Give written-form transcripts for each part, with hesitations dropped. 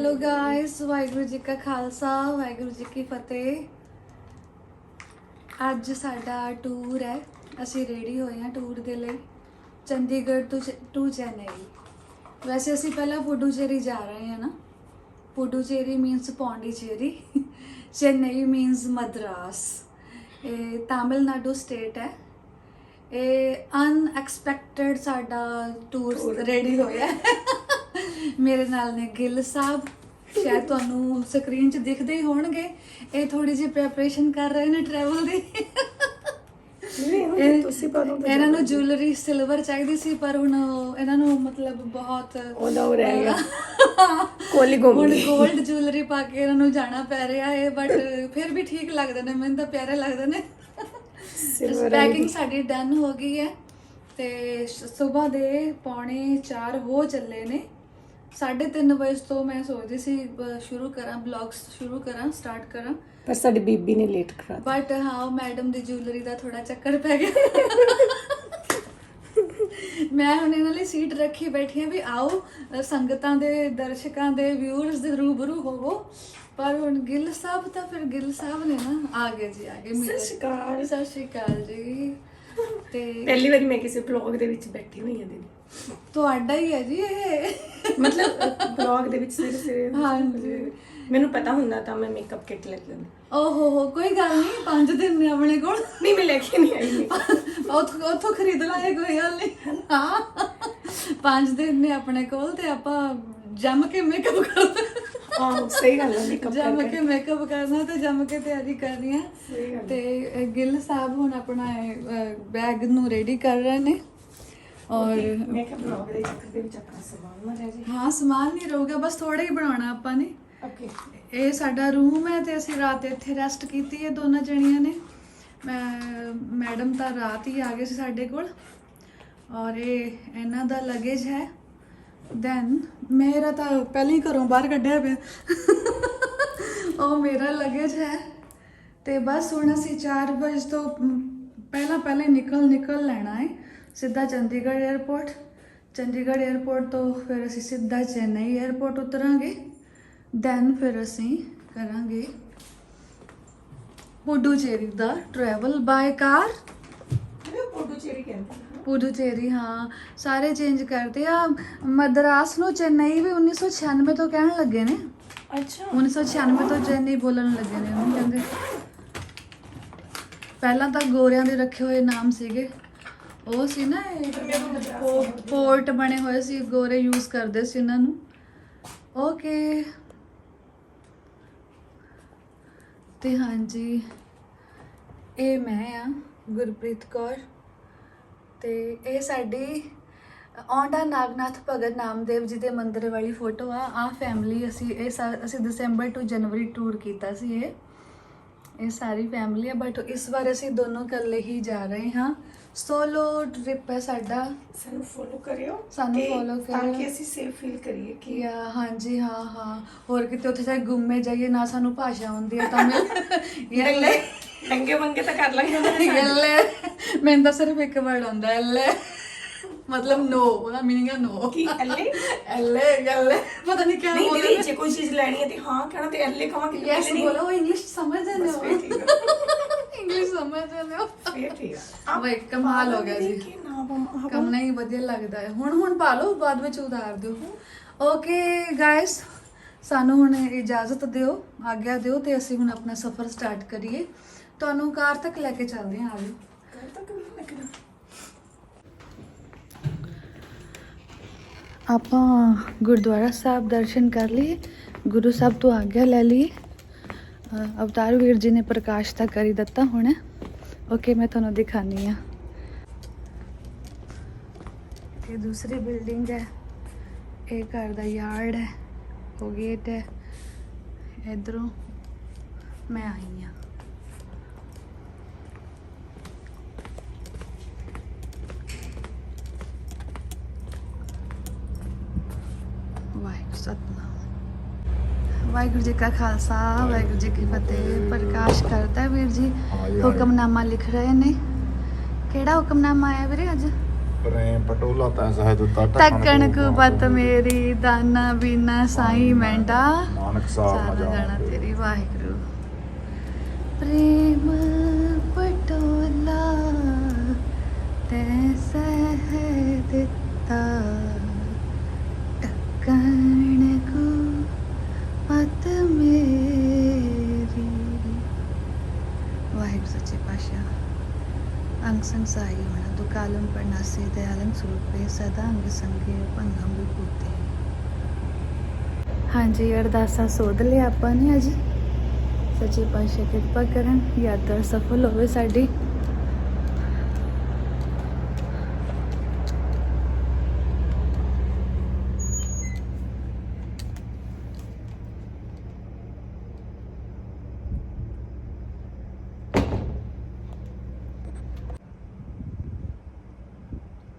Hello guys, Waheguru ji का खालसा वाहिगुरू जी की फतेह। ਅੱਜ ਸਾਡਾ ਟੂਰ ਹੈ। ਅਸੀਂ ਰੈਡੀ ਹੋਏ ਹਾਂ ਟੂਰ ਦੇ ਲਈ ਚੰਡੀਗੜ੍ਹ ਤੋਂ ਚੇਨਈ। ਵੈਸੇ ਅਸੀਂ ਪਹਿਲਾਂ ਪੁਡੂਚੇਰੀ ਜਾ ਰਹੇ ਹਾਂ ਨਾ। Puducherry means Pondicherry, Chennai means Madras. ਇਹ ਤਾਮਿਲਨਾਡੂ ਸਟੇਟ ਹੈ। ਇਹ ਅਨਐਕਸਪੈਕਟਡ ਸਾਡਾ ਟੂਰ ਰੈਡੀ ਹੋਇਆ। ਮੇਰੇ ਨਾਲ ਨੇ ਗਿੱਲ ਸਾਹਿਬ, ਸ਼ਾਇਦ ਤੁਹਾਨੂੰ ਸਕਰੀਨ 'ਚ ਦਿਖਦੇ ਹੀ ਹੋਣਗੇ। ਇਹ ਥੋੜੀ ਜਿਹੀ ਪ੍ਰੈਪਰੇਸ਼ਨ ਕਰ ਰਹੇ ਨੇ ਟਰੈਵਲ ਦੀ। ਇਹਨਾਂ ਨੂੰ ਜੁਐਲਰੀ ਸਿਲਵਰ ਚਾਹੀਦੀ ਸੀ, ਪਰ ਹੁਣ ਇਹਨਾਂ ਨੂੰ ਮਤਲਬ ਬਹੁਤ ਹੁਣ ਗੋਲਡ ਜੁਐਲਰੀ ਪਾ ਕੇ ਇਹਨਾਂ ਨੂੰ ਜਾਣਾ ਪੈ ਰਿਹਾ ਹੈ। ਬਟ ਫਿਰ ਵੀ ਠੀਕ ਲੱਗਦੇ ਨੇ, ਮੈਨੂੰ ਤਾਂ ਪਿਆਰੇ ਲੱਗਦੇ ਨੇ। ਪੈਕਿੰਗ ਸਾਡੀ ਡਨ ਹੋ ਗਈ ਹੈ ਤੇ ਸਵੇਰ ਦੇ 3:45 ਹੋ ਚੱਲੇ ਨੇ। 3:30 ਵਜੇ ਤੋਂ ਮੈਂ ਸੋਚਦੀ ਸੀ ਸ਼ੁਰੂ ਕਰਾਂ ਬਲੌਗਸ, ਸਟਾਰਟ ਕਰਾਂ, ਪਰ ਸਾਡੀ ਬੀਬੀ ਨੇ ਲੇਟ ਕਰਾ ਦਿੱਤਾ। ਬਟ ਹਾਂ, ਮੈਡਮ ਦੀ ਜੁਐਲਰੀ ਦਾ ਥੋੜਾ ਚੱਕਰ ਪੈ ਗਿਆ। ਮੈਂ ਹੁਣ ਇਹਨਾਂ ਲਈ ਸੀਟ ਰੱਖੀ ਬੈਠੀ ਹਾਂ ਵੀ ਆਓ ਸੰਗਤਾਂ ਦੇ, ਦਰਸ਼ਕਾਂ ਦੇ, ਵਿਊਅਰਸ ਦੇ ਰੂਬਰੂ ਹੋਵੋ। ਪਰ ਹੁਣ ਗਿੱਲ ਸਾਹਿਬ ਤਾਂ ਫਿਰ ਗਿੱਲ ਸਾਹਿਬ ਨੇ ਨਾ ਆ ਗਏ ਜੀ, ਆ ਗਏ। ਸਤਿ ਸ਼੍ਰੀ ਅਕਾਲ ਜੀ। ਤੇ ਪਹਿਲੀ ਵਾਰੀ ਮੈਂ ਕਿਸੇ ਵਲੌਗ ਦੇ ਵਿੱਚ ਬੈਠੀ ਹੋਈ ਹਾਂ ਦੀਦੀ। ਤੁਹਾਡਾ ਹੀ ਹੈ ਜੀ ਇਹ, ਮਤਲਬ ਵਲੌਗ ਦੇ ਵਿੱਚ ਸਿਰੇ ਹਾਂਜੀ। ਮੈਨੂੰ ਪਤਾ ਹੁੰਦਾ ਤਾਂ ਮੈਂ ਮੇਕਅਪ ਕਿਟ ਲੈ ਲੈਂਦੀ। ਓਹੋ ਹੋ, ਕੋਈ ਗੱਲ ਨਹੀਂ, 5 ਦਿਨ ਨੇ ਆਪਣੇ ਕੋਲ। ਨਹੀਂ, ਮੈਂ ਲੈ ਕੇ ਨਹੀਂ ਆਈ। ਉੱਥੋਂ ਖਰੀਦ ਲਾਂਗੇ, ਕੋਈ ਗੱਲ ਨਹੀਂ। ਹਾਂ, 5 ਦਿਨ ਨੇ ਆਪਣੇ ਕੋਲ ਤੇ ਆਪਾਂ ਜੰਮ ਕੇ ਮੇਕਅਪ ਕਰਨਾ। ਹਾਂ, ਸਹੀ ਗੱਲ ਹੈ। ਮੇਕਅਪ ਜੰਮ ਕੇ ਮੇਕਅਪ ਕਰਨਾ ਤੇ ਜੰਮ ਕੇ ਤਿਆਰੀ ਕਰਨੀ ਹੈ। ਤੇ ਗਿੱਲ ਸਾਹਿਬ ਹੁਣ ਆਪਣਾ ਬੈਗ ਨੂੰ ਰੈਡੀ ਕਰ ਰਹੇ ਨੇ। ਔਰ ਮੇਕਅਪ ਵਲੌਗ ਦੇ ਚੱਕਰ ਦੇ ਵਿੱਚ ਆਪਣਾ ਸਮਾਨ ਨਾ ਰਹਿ ਜਾਏ। ਹਾਂ, ਸਮਾਨ ਨਹੀਂ ਰਹੂਗਾ, ਬਸ ਥੋੜਾ ਹੀ ਬਣਾਉਣਾ ਆਪਾਂ ਨੇ। ਓਕੇ, ਇਹ ਸਾਡਾ ਰੂਮ ਹੈ ਤੇ ਅਸੀਂ ਰਾਤ ਇੱਥੇ ਰੈਸਟ ਕੀਤੀ ਹੈ ਦੋਨਾਂ ਜਣੀਆਂ ਨੇ। ਮੈਡਮ ਤਾਂ ਰਾਤ ਹੀ ਆ ਗਏ ਸੀ ਸਾਡੇ ਕੋਲ। ਔਰ ਇਹ ਇਹਨਾਂ ਦਾ ਲਗੇਜ ਹੈ। ਦੈਨ ਮੇਰਾ ਤਾਂ ਪਹਿਲਾਂ ਹੀ ਘਰੋਂ ਬਾਹਰ ਕੱਢਿਆ ਪਿਆ। ਉਹ ਮੇਰਾ ਲਗੇਜ ਹੈ। ਤੇ ਬਸ ਹੁਣ ਅਸੀਂ 4 ਵਜੇ ਤੋਂ ਪਹਿਲਾਂ ਨਿਕਲ ਲੈਣਾ ਹੈ ਸਿੱਧਾ ਚੰਡੀਗੜ੍ਹ 에ਅਰਪੋਰਟ। ਚੰਡੀਗੜ੍ਹ 에ਅਰਪੋਰਟ ਤੋਂ ਫਿਰ ਅਸੀਂ ਸਿੱਧਾ ਚੇਨਈ 에ਅਰਪੋਰਟ ਉਤਰਾਂਗੇ। ਦੈਨ ਫਿਰ ਅਸੀਂ ਕਰਾਂਗੇ ਪੁਡੂਚੇਰੀ ਦਾ ਟਰੈਵਲ ਬਾਏ ਕਾਰ। ਪੁਡੂਚੇਰੀ, ਹਾਂ, ਸਾਰੇ ਚੇਂਜ ਕਰਦੇ ਆ। ਮਦਰਾਸ ਨੂੰ ਚੇਨਈ ਵੀ 1996 ਤੋਂ ਕਹਿਣ ਲੱਗੇ ਨੇ। ਅੱਛਾ, 1996 ਤੋਂ ਚੇਨਈ ਬੋਲਣ ਲੱਗੇ ਨੇ। ਉਹਨੂੰ ਕਹਿੰਦੇ ਪਹਿਲਾਂ ਤਾਂ ਗੋਰਿਆਂ ਦੇ ਰੱਖੇ ਹੋਏ ਨਾਮ ਸੀਗੇ। ਉਹ ਸੀ ਨਾ ਪੋਰਟ ਬਣੇ ਹੋਏ ਸੀ, ਗੋਰੇ ਯੂਜ਼ ਕਰਦੇ ਸੀ ਇਹਨਾਂ ਨੂੰ। ਓਕੇ। ਤੇ ਹਾਂਜੀ, ਇਹ ਮੈਂ ਆ ਗੁਰਪ੍ਰੀਤ ਕੌਰ ਤੇ ਇਹ ਸਾਡੀ ਔਂਡਾ ਨਾਗਨਾਥ ਭਗਤ ਨਾਮਦੇਵ ਜੀ ਦੇ ਮੰਦਿਰ ਵਾਲੀ ਫੋਟੋ ਆ ਫੈਮਿਲੀ। ਅਸੀਂ ਦਸੰਬਰ ਤੋਂ ਜਨਵਰੀ ਟੂਰ ਕੀਤਾ ਸੀ। ਇਹ ਸਾਰੀ ਫੈਮਿਲੀ ਹੈ, ਬਟ ਇਸ ਵਾਰ ਅਸੀਂ ਦੋਨੋਂ ਇਕੱਲੇ ਹੀ ਜਾ ਰਹੇ ਹਾਂ। ਸੋਲੋ ਟ੍ਰਿਪ ਹੈ ਸਾਡਾ। ਸਾਨੂੰ ਫੋਲੋ ਕਰਿਓ ਤਾਂ ਕਿ ਅਸੀਂ ਸੇਫ ਫੀਲ ਕਰੀਏ ਕਿ ਹਾਂਜੀ। ਹਾਂ, ਹੋਰ ਕਿਤੇ ਉੱਥੇ ਜਾ ਕੇ ਗੁੰਮੇ ਜਾਈਏ ਨਾ, ਸਾਨੂੰ ਭਾਸ਼ਾ ਆਉਂਦੀ ਹੈ ਤਾਂ ਡੰਗੇ ਮੰਗੇ ਤਾਂ ਕਰ ਲਾਂਗੇ। ਮੈਨੂੰ ਤਾਂ ਸਿਰਫ ਇੱਕ ਵਰਡ ਆਉਂਦਾ, ਐਲੇ, ਮਤਲਬ ਨੋ। ਉਹਦਾ ਮੀਨਿੰਗ ਹੈ ਨੋ। ਕੀ ਐਲੇ? ਐਲੇ ਪਤਾ ਨਹੀਂ ਕਿਆ ਬੋਲਦੇ ਨੇ। ਜੇ ਕੋਈ ਚੀਜ਼ ਲੈਣੀ ਹੈ ਤੇ ਹਾਂ ਕਹਿਣਾ, ਤੇ ਐਲੇ ਕਹਾਂਗੇ। ਯੈਸ ਬੋਲੋ, ਇੰਗਲਿਸ਼ ਸਮਝਦੇ ਨੇ ਹੋ। ਇੰਗਲਿਸ਼ ਸਮਝਦੇ ਨੇ ਹੋ। ਵੇ ਕਮਾਲ ਹੋ ਗਿਆ ਜੀ। ਕੰਮ ਨਹੀਂ ਵਧੀਆ ਲੱਗਦਾ ਹੈ। ਹੁਣ ਪਾ ਲਓ, ਬਾਅਦ ਵਿੱਚ ਉਤਾਰ ਦਿਓ। ਓਕੇ ਗਾਇਸ, ਸਾਨੂੰ ਹੁਣ ਇਜਾਜ਼ਤ ਦਿਓ, ਆਗਿਆ ਦਿਓ ਤੇ ਅਸੀਂ ਹੁਣ ਆਪਣਾ ਸਫ਼ਰ ਸਟਾਰਟ ਕਰੀਏ। ਤੁਹਾਨੂੰ ਕਾਰ ਤੱਕ ਲੈ ਕੇ ਚੱਲਦੇ ਹਾਂ। ਆਜੋ। ਕਾਰ ਤੱਕ ਵੀ ਲੱਗਣਾ। ਆਪਾਂ ਗੁਰਦੁਆਰਾ ਸਾਹਿਬ ਦਰਸ਼ਨ ਕਰ ਲਈਏ, ਗੁਰੂ ਸਾਹਿਬ ਤੋਂ ਆਗਿਆ ਲੈ ਲਈਏ। ਅਵਤਾਰ ਵੀਰ ਜੀ ਨੇ ਪ੍ਰਕਾਸ਼ ਤਾਂ ਕਰ ਹੀ ਦਿੱਤਾ ਹੁਣ। ਓਕੇ, ਮੈਂ ਤੁਹਾਨੂੰ ਦਿਖਾਨੀ ਆ। ਇਹ ਦੂਸਰੀ ਬਿਲਡਿੰਗ ਹੈ, ਇਹ ਘਰ ਦਾ ਯਾਰਡ ਹੈ, ਉਹ ਗੇਟ ਹੈ। ਇਧਰੋਂ ਮੈਂ ਆਈ ਹਾਂ। ਵਾਹਿਗੁਰੂ ਜੀ ਕਾ ਖਾਲਸਾ ਵਾਹਿਗੁਰੂ ਜੀ ਕੀ ਫਤਿਹ। ਪ੍ਰਕਾਸ਼ ਕਰਦਾ ਵੀਰ ਜੀ, ਹੁਕਮਨਾਮਾ ਲਿਖ ਰਹੇ ਨੇ। ਕਿਹੜਾ ਹੁਕਮਨਾਮਾ ਆਇਆ ਵੀਰੇ ਅੱਜ? ਪ੍ਰੇਮ ਪਟੋਲਾ ਤਾਂ ਸਹਿ ਦਿੱਤਾ ਤੱਕਣ ਕੋ ਬਤ ਮੇਰੀ ਦਾਨਾ ਬੀਨਾ ਸਾਈ ਮੈਂਡਾ ਨਾਨਕ ਸਾਹਿਬ ਸਾਰਾ ਨਾ ਜਾਣਾ ਜਾਣਾ ਤੇਰੀ ਵਾਹਿਗੁਰੂ ਪ੍ਰੇਮ ਪਟੋਲਾ ਤੈ ਸਹਿ ਦਿੱਤਾ ਤੱਕਣ ਕੋ ਬਤ ਮੇਰੀ ਵਾਹਿਗੁਰੂ ਸੱਚੇ ਪਾਤਸ਼ਾਹ ਅੰਗ ਸੰਸਾਈ ਹੋਣਾ ਦੁਕਾਲੰ ਪਰਨਾਸੀ ਦਇਆਲੰ ਸਰੂਪੇ ਸਦਾ ਅੰਗ ਸੰਗੇ ਭੰਗਮ ਵਿਭੂਤੇ। ਹਾਂਜੀ ਅਰਦਾਸਾ ਸੋਧ ਲਿਆ ਆਪਾਂ ਨੇ ਅੱਜ ਸੱਚੇ ਪਾਤਸ਼ਾਹ ਕਿਰਪਾ ਕਰਨ ਯਾਤਰਾ ਸਫਲ ਹੋਵੇ ਸਾਡੀ।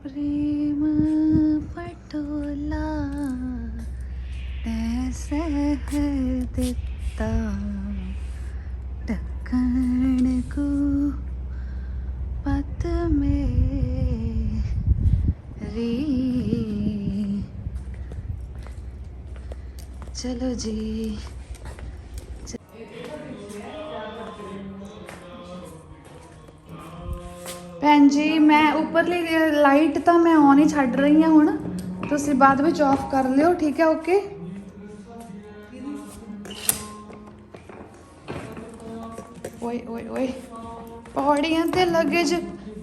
प्रेम पटोला तैसे है दिता टक्कण को पत मेरी। चलो जी ਭੈਣ ਜੀ ਮੈਂ ਉੱਪਰਲੀ ਲਾਈਟ ਤਾਂ ਮੈਂ ਔਨ ਹੀ ਛੱਡ ਰਹੀ ਹਾਂ ਹੁਣ ਤੁਸੀਂ ਬਾਅਦ ਵਿੱਚ ਆਫ ਕਰ ਲਿਓ ਠੀਕ ਹੈ ਓਕੇ। ਓਏ ਓਏ ਓਏ ਪੌੜੀਆਂ ਤੇ ਲੱਗੇਜ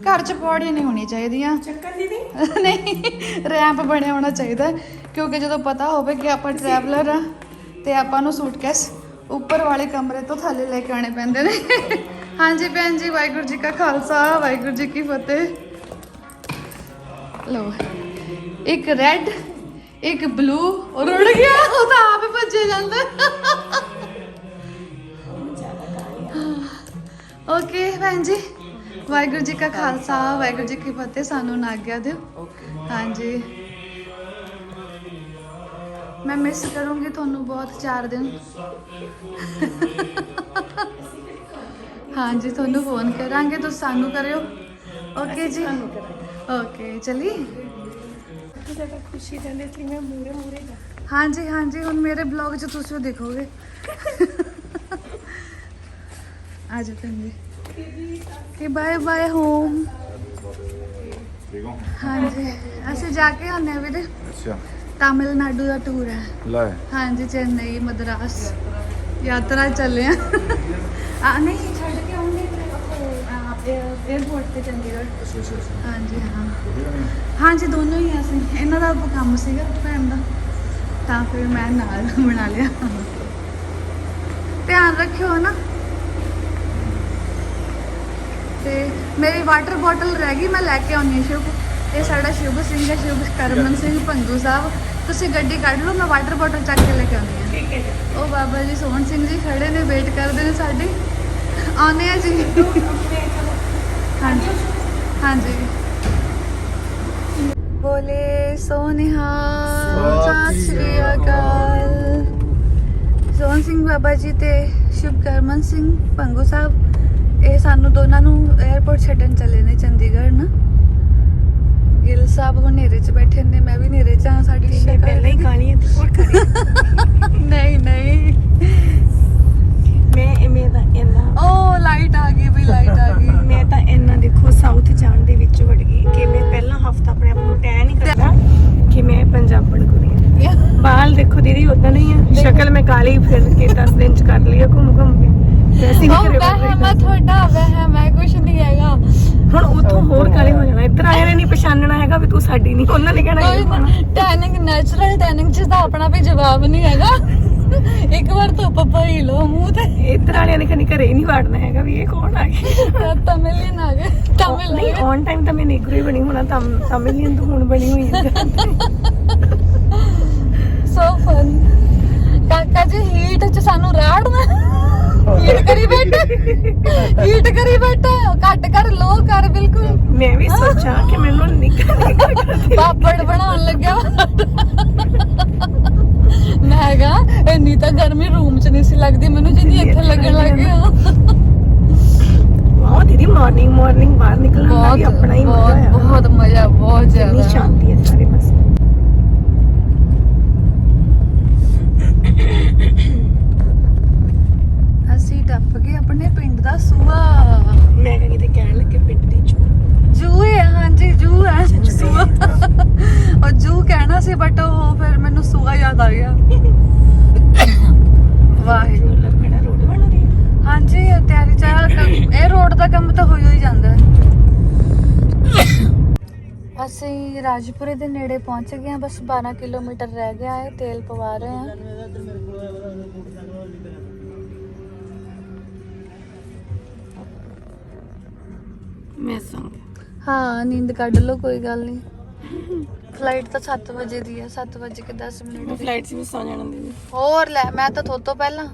ਘਰ 'ਚ ਪੌੜੀਆਂ ਨਹੀਂ ਹੋਣੀਆਂ ਚਾਹੀਦੀਆਂ ਚੱਕਰ ਦੀਦੀ ਨਹੀਂ ਰੈਂਪ ਬਣਿਆ ਹੋਣਾ ਚਾਹੀਦਾ ਕਿਉਂਕਿ ਜਦੋਂ ਪਤਾ ਹੋਵੇ ਕਿ ਆਪਾਂ ਟਰੈਵਲਰ ਆ ਤੇ ਆਪਾਂ ਨੂੰ ਸੂਟਕੇਸ ਉੱਪਰ ਵਾਲੇ ਕਮਰੇ ਤੋਂ ਥੱਲੇ ਲੈ ਕੇ ਆਉਣੇ ਪੈਂਦੇ ਨੇ। ਹਾਂਜੀ ਭੈਣ ਜੀ ਵਾਹਿਗੁਰੂ ਜੀ ਕਾ ਖਾਲਸਾ ਵਾਹਿਗੁਰੂ ਜੀ ਕੀ ਫਤਿਹ। ਲੋ ਇੱਕ ਰੈੱਡ ਇੱਕ ਬਲੂ ਰੁੜ ਗਿਆ ਉਹ ਤਾਂ ਆਪ ਭੱਜੇ ਜਾਂਦਾ। ਓਕੇ ਭੈਣ ਜੀ ਵਾਹਿਗੁਰੂ ਜੀ ਕਾ ਖਾਲਸਾ ਵਾਹਿਗੁਰੂ ਜੀ ਕੀ ਫਤਿਹ ਸਾਨੂੰ ਨਾ ਆਗਿਆ ਦਿਓ। ਹਾਂਜੀ ਮੈਂ ਮਿਸ ਕਰੂੰਗੀ ਤੁਹਾਨੂੰ ਬਹੁਤ 4 ਦਿਨ। ਹਾਂਜੀ ਤੁਹਾਨੂੰ ਫੋਨ ਕਰਾਂਗੇ ਤੁਸੀਂ ਸਾਨੂੰ ਕਰਿਓ ਓਕੇ ਜੀ ਓਕੇ ਚਲੀ ਜ਼ਿਆਦਾ ਖੁਸ਼ੀ ਜਾਂਦੇ ਸੀ ਮੈਂ ਮੂਰੇ ਮੂਰੇ ਜਾ ਹਾਂਜੀ ਹਾਂਜੀ ਹੁਣ ਮੇਰੇ ਬਲੌਗ 'ਚ ਤੁਸੀਂ ਉਹ ਦੇਖੋਗੇ। ਆ ਜਾਓ ਭੈਣ ਜੀ ਕਿ ਬਾਏ ਬਾਏ ਹੋਮ। ਠੀਕ ਹੋ ਹਾਂਜੀ ਅਸੀਂ ਜਾ ਕੇ ਆਉਂਦੇ ਹਾਂ ਵੀਰੇ ਅੱਛਾ ਤਾਮਿਲਨਾਡੂ ਦਾ ਟੂਰ ਹੈ। ਲੈ ਹਾਂਜੀ ਚੇਨਈ ਮਦਰਾਸ ਯਾਤਰਾ ਚੱਲੇ ਆ ਨਹੀਂ ਛੱਡ ਕੇ ਆਉਂਗੇ 에어ਪੋਰਟ ਤੇ ਚੰਡੀਗੜ੍ਹ। ਅੱਛਾ ਅੱਛਾ ਅੱਛਾ ਹਾਂਜੀ ਹਾਂ ਵਧੀਆ ਨੇ। ਹਾਂਜੀ ਦੋਨੋਂ ਹੀ ਅਸੀਂ ਇਹਨਾਂ ਦਾ ਕੰਮ ਸੀਗਾ ਭੈਣ ਦਾ ਤਾਂ ਫਿਰ ਮੈਂ ਨਾਲ ਬਣਾ ਲਿਆ। ਧਿਆਨ ਰੱਖਿਓ ਨਾ ਤੇ ਮੇਰੀ ਵਾਟਰ ਬੋਟਲ ਰਹਿ ਗਈ ਮੈਂ ਲੈ ਕੇ ਆਉਣੀ ਹੈ ਸ਼ੁਭ। ਇਹ ਸਾਡਾ ਸ਼ੁਭ ਸਿੰਘ ਹੈ ਸ਼ੁਭ ਕਰਮਨ ਸਿੰਘ ਭੰਗੂ ਸਾਹਿਬ ਤੁਸੀਂ ਗੱਡੀ ਕੱਢ ਲਓ ਮੈਂ ਵਾਟਰ ਬੋਟਲ ਚੱਕ ਕੇ ਲੈ ਕੇ ਆਉਂਦੀ ਹਾਂ। ਠੀਕ ਹੈ ਜੀ ਉਹ ਬਾਬਾ ਜੀ ਸੋਹਣ ਸਿੰਘ ਜੀ ਖੜੇ ਨੇ ਵੇਟ ਕਰਦੇ ਨੇ ਸਾਡੀ ਆਉਂਦੇ ਆ ਜੀ। ਹਾਂਜੀ ਹਾਂਜੀ ਬੋਲੇ ਸੋਨਿਹਾਲ ਸਤਿ ਸ਼੍ਰੀ ਅਕਾਲ। ਸੋਹਣ ਸਿੰਘ ਬਾਬਾ ਜੀ ਤੇ ਸ਼ੁਭ ਕਰਮਨ ਸਿੰਘ ਭੰਗੂ ਸਾਹਿਬ ਇਹ ਸਾਨੂੰ ਦੋਨਾਂ ਨੂੰ 에어ਪੋਰਟ ਛੱਡਣ ਚੱਲੇ ਨੇ ਚੰਡੀਗੜ੍ਹ ਨਾ। ਗਿੱਲ ਸਾਹਿਬ ਹੁਣ ਹਨੇਰੇ 'ਚ ਬੈਠੇ ਨੇ ਮੈਂ ਵੀ ਹਨੇਰੇ 'ਚ ਹਾਂ ਸਾਡੀ ਮੈਂ ਪਹਿਲਾਂ ਹੀ ਕਾਲੀ ਤੇ ਹੋਰ ਕਰੀ ਨਹੀਂ ਨਹੀਂ ਮੈਂ ਤਾਂ ਇੰਨਾ ਉਹ ਲਾਈਟ ਆ ਗਈ ਵੀ ਲਾਈਟ ਆ ਗਈ। ਮੈਂ ਤਾਂ ਇੰਨਾ ਦੇਖੋ ਸਾਊਥ ਜਾਣ ਦੇ ਵਿੱਚ ਵੜ ਗਈ ਕਿ ਮੈਂ ਪਹਿਲਾ ਹਫਤਾ ਆਪਣੇ ਆਪ ਨੂੰ ਟੈਨ ਹੀ ਕਰਦਾ ਕਿ ਮੈਂ ਪੰਜਾਬਣ ਕੁੜੀ ਹਾਂ। ਬਾਲ ਦੇਖੋ ਦੀਦੀ ਉਦਾਂ ਨਹੀਂ ਆ ਸ਼ਕਲ ਮੈਂ ਕਾਲੀ ਫਿਰ ਕੇ 10 ਦਿਨ ਚ ਕਰ ਲਈ ਘੁੰਮ ਘੁੰਮ ਕੇ ਤੇ ਅਸੀਂ ਉਹ ਮੈਂ ਤੁਹਾਡਾ ਵਹਿਮ ਹੈ ਕੁਛ ਨਹੀਂ ਹੈਗਾ। ਹੁਣ ਉੱਥੋਂ ਹੋਰ ਕਾਲੇ ਹੋ ਜਾਣਾ ਇੱਧਰ ਆਏ ਨੇ ਨਹੀਂ ਪਛਾਣਨਾ ਹੈਗਾ ਵੀ ਤੂੰ ਸਾਡੀ ਨਹੀਂ ਉਹਨਾਂ ਨੇ ਕਹਿਣਾ ਇਹ ਕੌਣ ਆ? ਟੈਨਿੰਗ ਨੈਚੁਰਲ ਟੈਨਿੰਗ 'ਚ ਤਾਂ ਆਪਣਾ ਵੀ ਜਵਾਬ ਨਹੀਂ ਹੈਗਾ। ਇੱਕ ਵਾਰ ਧੁੱਪ ਪਈ ਲੋ ਮੂੰਹ ਤੇ ਇੱਧਰ ਵਾਲਿਆਂ ਨੇ ਕਦੀ ਘਰੇ ਹੀ ਨਹੀਂ ਵੜਨਾ ਹੈਗਾ ਵੀ ਇਹ ਕੌਣ ਆ ਗਿਆ। ਤਮਿਲੀਅਨ ਆ ਗਏ ਤਮਿਲ ਨਹੀਂ ਔਨ ਟਾਈਮ ਤਾਂ ਮੈਂ ਨੇਗਰੋ ਹੀ ਬਣੀ ਹੋਣਾ ਤਮਿਲੀਅਨ ਤਾਂ ਹੁਣ ਬਣੀ ਹੋਈ ਹੈ। ਸੋ ਫਨ ਕਾਕਾ ਜੀ ਹੀਟ 'ਚ ਸਾਨੂੰ ਰਾੜਨਾ ਹੀਟ ਕਰੀ ਬੈਠਾ ਘੱਟ ਕਰ ਲੋ ਕਰ ਬਿਲਕੁਲ। ਮੈਂ ਵੀ ਸੋਚਾਂ ਕਿ ਮੈਨੂੰ ਨਿਕਲ ਪਾਪੜ ਬਣਾਉਣ ਲੱਗਿਆ ਮੈਂ ਕਿਹਾ ਇੰਨੀ ਤਾਂ ਗਰਮੀ ਰੂਮ 'ਚ ਨਹੀਂ ਸੀ ਲੱਗਦੀ ਮੈਨੂੰ ਜਿੰਨੀ ਇੱਥੇ ਲੱਗਣ ਲੱਗ ਗਈ। ਬਹੁਤ ਦੀਦੀ ਮਾਰਨਿੰਗ ਬਾਹਰ ਨਿਕਲਣ ਦਾ ਵੀ ਆਪਣਾ ਹੀ ਮਜ਼ਾ ਹੈ। ਬਹੁਤ ਮਜ਼ਾ, ਬਹੁਤ ਇੰਨੀ ਜ਼ਿਆਦਾ ਸ਼ਾਂਤੀ ਹੈ ਸਾਰੇ ਪਾਸੇ। ਅਸੀਂ ਟੱਪ ਗਏ ਆਪਣੇ ਪਿੰਡ ਦਾ ਸੂਆ। ਮੈਂ ਕਿਤੇ ਕਹਿਣ ਲੱਗੇ ਪਿੰਡ ਦੀ ਜੂ ਹੈ, ਹਾਂਜੀ ਜੂ ਹੈ ਸੂਆ। ਉਹ ਜੂ ਕਹਿਣਾ ਸੀ ਬਟ ਉਹ ਫਿਰ ਮੈਨੂੰ ਸੂਆ ਯਾਦ ਆ ਗਿਆ। ਵਾਹਿਗੁਰੂ। ਲੱਗਣਾ ਰੋਡ ਬਣ ਰਹੀ ਹੈ। ਹਾਂਜੀ ਤਿਆਰੀ ਚਾਹ ਇਹ ਰੋਡ ਦਾ ਕੰਮ ਤਾਂ ਹੋਈ ਜਾਂਦਾ ਹੈ। ਅਸੀਂ ਰਾਜਪੁਰੇ ਦੇ ਨੇੜੇ ਪਹੁੰਚ ਗਏ ਹਾਂ, ਬਸ 12 ਕਿਲੋਮੀਟਰ ਰਹਿ ਗਿਆ ਹੈ। ਤੇਲ ਪਵਾ ਰਹੇ ਹਾਂ। ਮੈਂ ਸੰਗ ਹਾਂ ਨੀਂਦ ਕੱਢ ਲਓ, ਕੋਈ ਗੱਲ ਨਹੀਂ। ਫਲਾਈਟ ਤਾਂ 7 ਵਜੇ ਦੀ ਹੈ, 7:10 ਦੀ। ਫਲਾਈਟ 'ਚ ਵੀ ਸੌ ਜਾਣਾ ਦੀਦੀ। ਹੋਰ ਲੈ, ਮੈਂ ਤਾਂ ਥੋਤੋਂ ਪਹਿਲਾਂ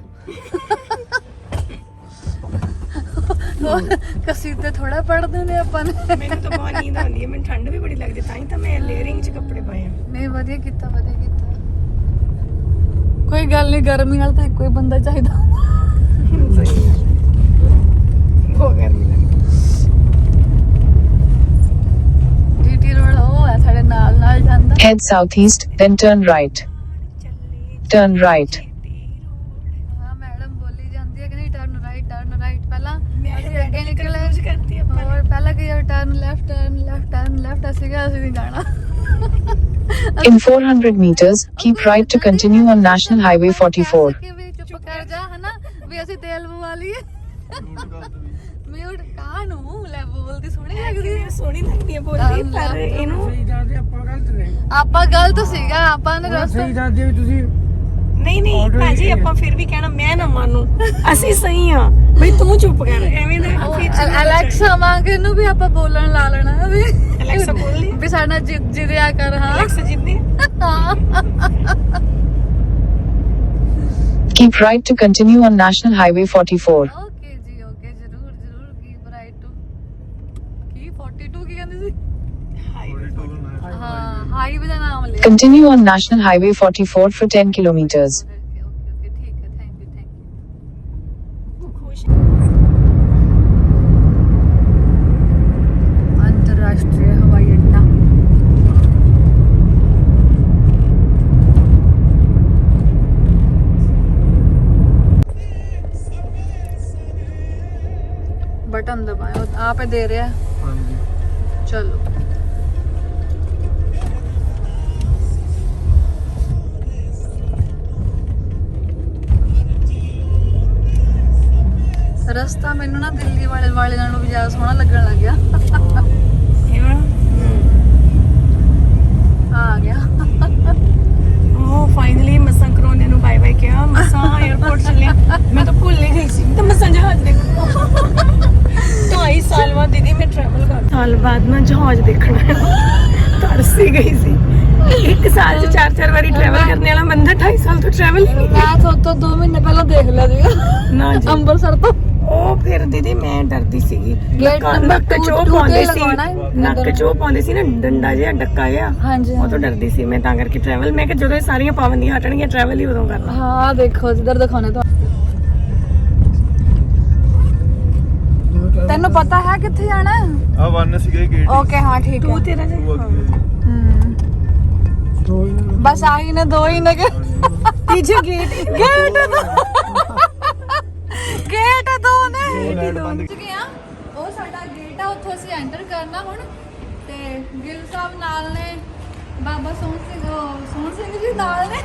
ਕਸੀਦੇ ਥੋੜਾ ਪੜਦੇ ਨੇ ਆਪਾਂ ਨੇ। ਮੈਨੂੰ ਤਾਂ ਬਹੁਤ ਨੀਂਦ ਆਉਂਦੀ ਹੈ, ਮੈਨੂੰ ਠੰਡ ਵੀ ਬੜੀ ਲੱਗਦੀ, ਤਾਂ ਹੀ ਤਾਂ ਮੈਂ ਲੇਅਰਿੰਗ 'ਚ ਕੱਪੜੇ ਪਾਏ ਆ। ਨਹੀਂ ਵਧੀਆ ਕੀਤਾ, ਵਧੀਆ ਕੀਤਾ। ਕੋਈ ਗੱਲ ਨਹੀਂ, ਗਰਮੀ ਨਾਲ ਤਾਂ ਇੱਕੋ ਹੀ ਬੰਦਾ ਚਾਹੀਦਾ। ਬਹੁਤ ਗਰਮੀ ਲੱਗਦੀ। ਜੀਟੀ ਰੋਡ ਉਹ ਹੈ ਸਾਡੇ ਨਾਲ ਨਾਲ ਜਾਂਦਾ। Head southeast, then turn right. Turn right. ਹਾਂ ਮੈਡਮ ਬੋਲੀ ਜਾਂਦੀ ਹੈ ਕਿ ਟਰਨ ਰਾਈਟ। ਪਹਿਲਾਂ ਮੈਂ ਅਸੀਂ ਅੱਗੇ ਨਿਕਲੇ, ਕੁਝ ਕਰਤੀ ਆਪਾਂ ਹੋਰ ਪਹਿਲਾਂ ਕਿ ਟਰਨ ਲੈਫਟ ਸੀਗਾ, ਅਸੀਂ ਨਹੀਂ ਜਾਣਾ। In 400 meters, keep right to continue on National Highway 44. ਕਿ ਵੀ ਚੁੱਪ ਕਰ ਜਾ, ਹਨਾ ਵੀ ਅਸੀਂ ਤੇਲ ਪਵਾ ਲਈਏ। ਮਿਊਟ ਕਾ ਨੂੰ ਲੈ ਬੋਲਦੀ ਸੋਹਣੀ ਲੱਗਦੀ ਹੈ। ਸੋਹਣੀ ਲੱਗਦੀ ਹੈ ਬੋਲਦੀ, ਪਰ ਇਹਨੂੰ ਆਪਾਂ ਗਲਤ ਸੀਗਾ, ਆਪਾਂ ਨੇ ਰਸਤਾ ਨਹੀਂ ਭਾਜੀ, ਆਪਾਂ ਫਿਰ ਵੀ ਕਹਿਣਾ ਮੈਂ ਨਾ ਮੰਨੂ, ਅਸੀਂ ਸਹੀ ਆ ਬਈ, ਤੂੰ ਚੁੱਪ ਕਰ। ਐਵੇਂ ਦਾ ਅਲੈਕਸਾ ਮੰਗ ਨੂੰ ਵੀ ਆਪਾਂ ਬੋਲਣ ਲਾ ਲੈਣਾ ਵੀ ਅਲੈਕਸਾ ਬੋਲ ਲਈ, ਵੀ ਸਾਡਾ ਜਿੱਦਿਆ ਕਰ। ਹਾਂ ਅਲੈਕਸਾ ਜਿੱਦੀ। Keep right to continue on National Highway 44. Okay ਜੀ, ਓਕੇ, ਜ਼ਰੂਰ ਕੀਪ ਰਾਈਟ ਟੂ ਕੀ 42 ਕੀ ਕਹਿੰਦੇ ਸੀ? ਹਾਂ ਹਾਈਵੇ ਦਾ ਨਾਮ ਲਿਆ। Continue on National Highway 44 for 10 kilometers. Okay ਠੀਕ ਹੈ, ਥੈਂਕ ਯੂ। ਖੁਸ਼ ਅੰਤਰਰਾਸ਼ਟਰੀ ਹਵਾਈ ਅੱਡਾ। बटन दबाए आप दे रहे हैं। हाँ जी। चलो ਰਸਤਾ ਮੈਨੂੰ ਨਾ ਦਿੱਲੀ ਵਾਲੇ ਨਾਲੋਂ ਵੀ ਜ਼ਿਆਦਾ ਸੋਹਣਾ ਲੱਗਣ ਲੱਗ ਗਿਆ। ਆ ਗਿਆ। ਉਹ ਫਾਈਨਲੀ ਮਸਾਂ ਕਰੋਨੇ ਨੂੰ ਬਾਏ ਬਾਏ ਕਿਹਾ, ਮਸਾਂ 에어ਪੋਰਟ ਚੱਲੇ। ਮੈਂ ਤਾਂ ਭੁੱਲ ਹੀ ਗਈ ਸੀ, ਤਾਂ ਮਸਾਂ ਜਹਾਜ਼ ਦੇਖੋ। 2.5 ਸਾਲ ਬਾਅਦ ਦੀਦੀ ਮੈਂ ਟਰੈਵਲ ਕਰ ਸਾਲ ਬਾਅਦ ਮੈਂ ਜਹਾਜ਼ ਦੇਖਣਾ ਤਰਸੀ ਗਈ ਸੀ। ਇੱਕ ਸਾਲ 'ਚ 4-4 ਵਾਰੀ ਟਰੈਵਲ ਕਰਨੇ ਵਾਲਾ ਬੰਦਾ 2.5 ਸਾਲ ਤੋਂ ਟਰੈਵਲ ਹੀ ਨਹੀਂ। ਮੈਂ ਤੋਂ 2 ਮਹੀਨੇ ਪਹਿਲਾਂ ਦੇਖ ਲਿਆ ਸੀਗਾ ਨਾ ਜੀ, ਅੰਮ੍ਰਿਤਸਰ ਤੋਂ। ਉਹ ਫਿਰ ਦੀਦੀ ਮੈਂ ਡਰਦੀ ਸੀਗੀ। Gate number ਨੱਕ 'ਚ ਉਹ 2 ਪਾਉਂਦੇ ਤੇ ਸੀ, ਲਗਾਉਣਾ ਹੈ। ਨੱਕ 'ਚ ਉਹ ਪਾਉਂਦੇ ਸੀ ਨਾ ਡੰਡਾ ਜਿਹਾ, ਡੱਕਾ ਜਿਹਾ। ਹਾਂਜੀ ਉਹ ਤੋਂ ਡਰਦੀ ਸੀ ਮੈਂ, ਤਾਂ ਕਰਕੇ ਟਰੈਵਲ ਮੈਂ ਕਿ ਜਦੋਂ ਇਹ ਸਾਰੀਆਂ ਪਾਬੰਦੀਆਂ ਹਟਣਗੀਆਂ ਟਰੈਵਲ ਹੀ ਉਦੋਂ ਕਰਨਾ। ਹਾਂ ਦੇਖੋ ਜਿੱਧਰ ਦਿਖਾਉਣੇ ਤੋਂ। ਤੈਨੂੰ ਪਤਾ ਹੈ ਕਿੱਥੇ ਜਾਣਾ? ਆ ਵਨ ਸੀਗਾ ਗੇਟ। ਓਕੇ ਹਾਂ ਠੀਕ ਹੈ। ਤੂੰ ਤੇਰਾ ਬਸ ਆਹੀ ਨੇ 2 ਹੀ ਨੇ ਕਿ ਤੀਜੇ ਗੇਟ ਗੇਟ 2 ਨੇ। ਬੰਦ ਗਏ ਆ, ਉਹ ਸਾਡਾ ਗੇਟ ਆ, ਉੱਥੋਂ ਅਸੀਂ ਐਂਟਰ ਕਰਨਾ ਹੁਣ। ਤੇ ਗਿੱਲ ਸਾਹਿਬ ਨਾਲ ਨੇ, ਬਾਬਾ ਸੋਹਣ ਸਿੰਘ ਜੀ ਨਾਲ ਨੇ।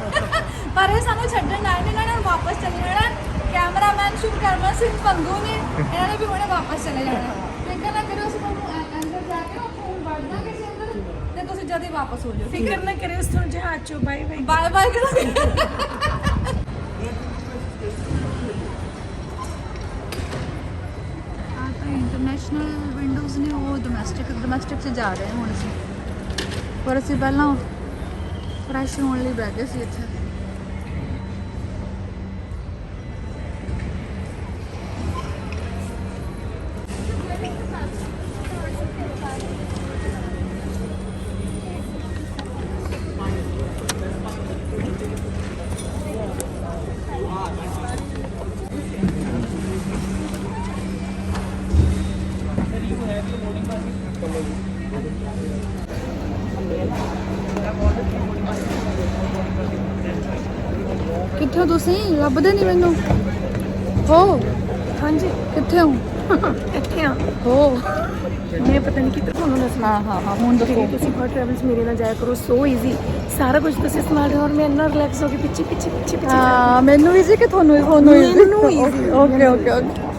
ਪਰ ਇਹ ਸਾਨੂੰ ਛੱਡਣ ਆਏ ਨੇ, ਇਹਨਾਂ ਨੇ ਵਾਪਸ ਚਲੇ ਜਾਣਾ। ਕੈਮਰਾਮੈਨ ਸ਼ੁਭਕਰਮਨ ਸਿੰਘ ਪੰਗੂ ਨੇ, ਇਹਨਾਂ ਨੇ ਵੀ ਹੁਣੇ ਵਾਪਸ ਚਲੇ ਜਾਣਾ। ਫਿਕਰ ਨਾ ਕਰੋ, ਅਸੀਂ ਤੁਹਾਨੂੰ ਅੰਦਰ ਜਾ ਕੇ ਉੱਥੋਂ ਹੁਣ ਵੜ ਦਾਂਗੇ ਅਸੀਂ ਅੰਦਰ, ਤੇ ਤੁਸੀਂ ਜਦ ਹੀ ਵਾਪਸ ਹੋ ਜਾਓ। ਫਿਕਰ ਨਾ ਕਰੇ, ਉਸ ਤੋਂ ਜਹਾਜ਼ ਚੋਂ ਬਾਏ ਬਾਏ ਬਾਏ ਬਾਏ ਕਰੋ। ਇੰਟਰਨੈਸ਼ਨਲ ਵਿੰਡੋਜ਼ ਨੇ, ਉਹ ਡੋਮੈਸਟਿਕ 'ਚ ਜਾ ਰਹੇ ਹਾਂ ਹੁਣ ਅਸੀਂ। ਪਰ ਅਸੀਂ ਪਹਿਲਾਂ ਫਰੈਸ਼ ਹੋਣ ਲਈ ਬਹਿ ਗਏ ਸੀ ਇੱਥੇ। ਕਿੱਥੇ ਹੋ ਤੁਸੀਂ? ਲੱਭਦੇ ਨਹੀਂ ਮੈਨੂੰ। ਹੋ ਹਾਂਜੀ ਕਿੱਥੇ ਹੋ? ਇੱਥੇ ਆ ਹੋ ਮੈਂ ਪਤਾ ਨਹੀਂ ਕਿੱਧਰ ਤੁਹਾਨੂੰ ਦੱਸਣਾ। ਹਾਂ ਹੁਣ ਦੱਸੋ। ਤੁਸੀਂ ਬਹੁਤ ਟਰੈਵਲਸ ਮੇਰੇ ਨਾਲ ਜਾਇਆ ਕਰੋ, ਸੋ ਈਜ਼ੀ, ਸਾਰਾ ਕੁਝ ਤੁਸੀਂ ਸੰਭਾਲ ਰਹੇ ਹੋ ਔਰ ਮੈਂ ਇੰਨਾ ਰਿਲੈਕਸ ਹੋ ਕੇ ਪਿੱਛੇ ਪਿੱਛੇ ਪਿੱਛੇ ਪਿੱਛੇ ਹਾਂ ਮੈਨੂੰ ਵੀ ਸੀ ਕਿ ਤੁਹਾਨੂੰ ਮੈਨੂੰ easy। Okay okay okay.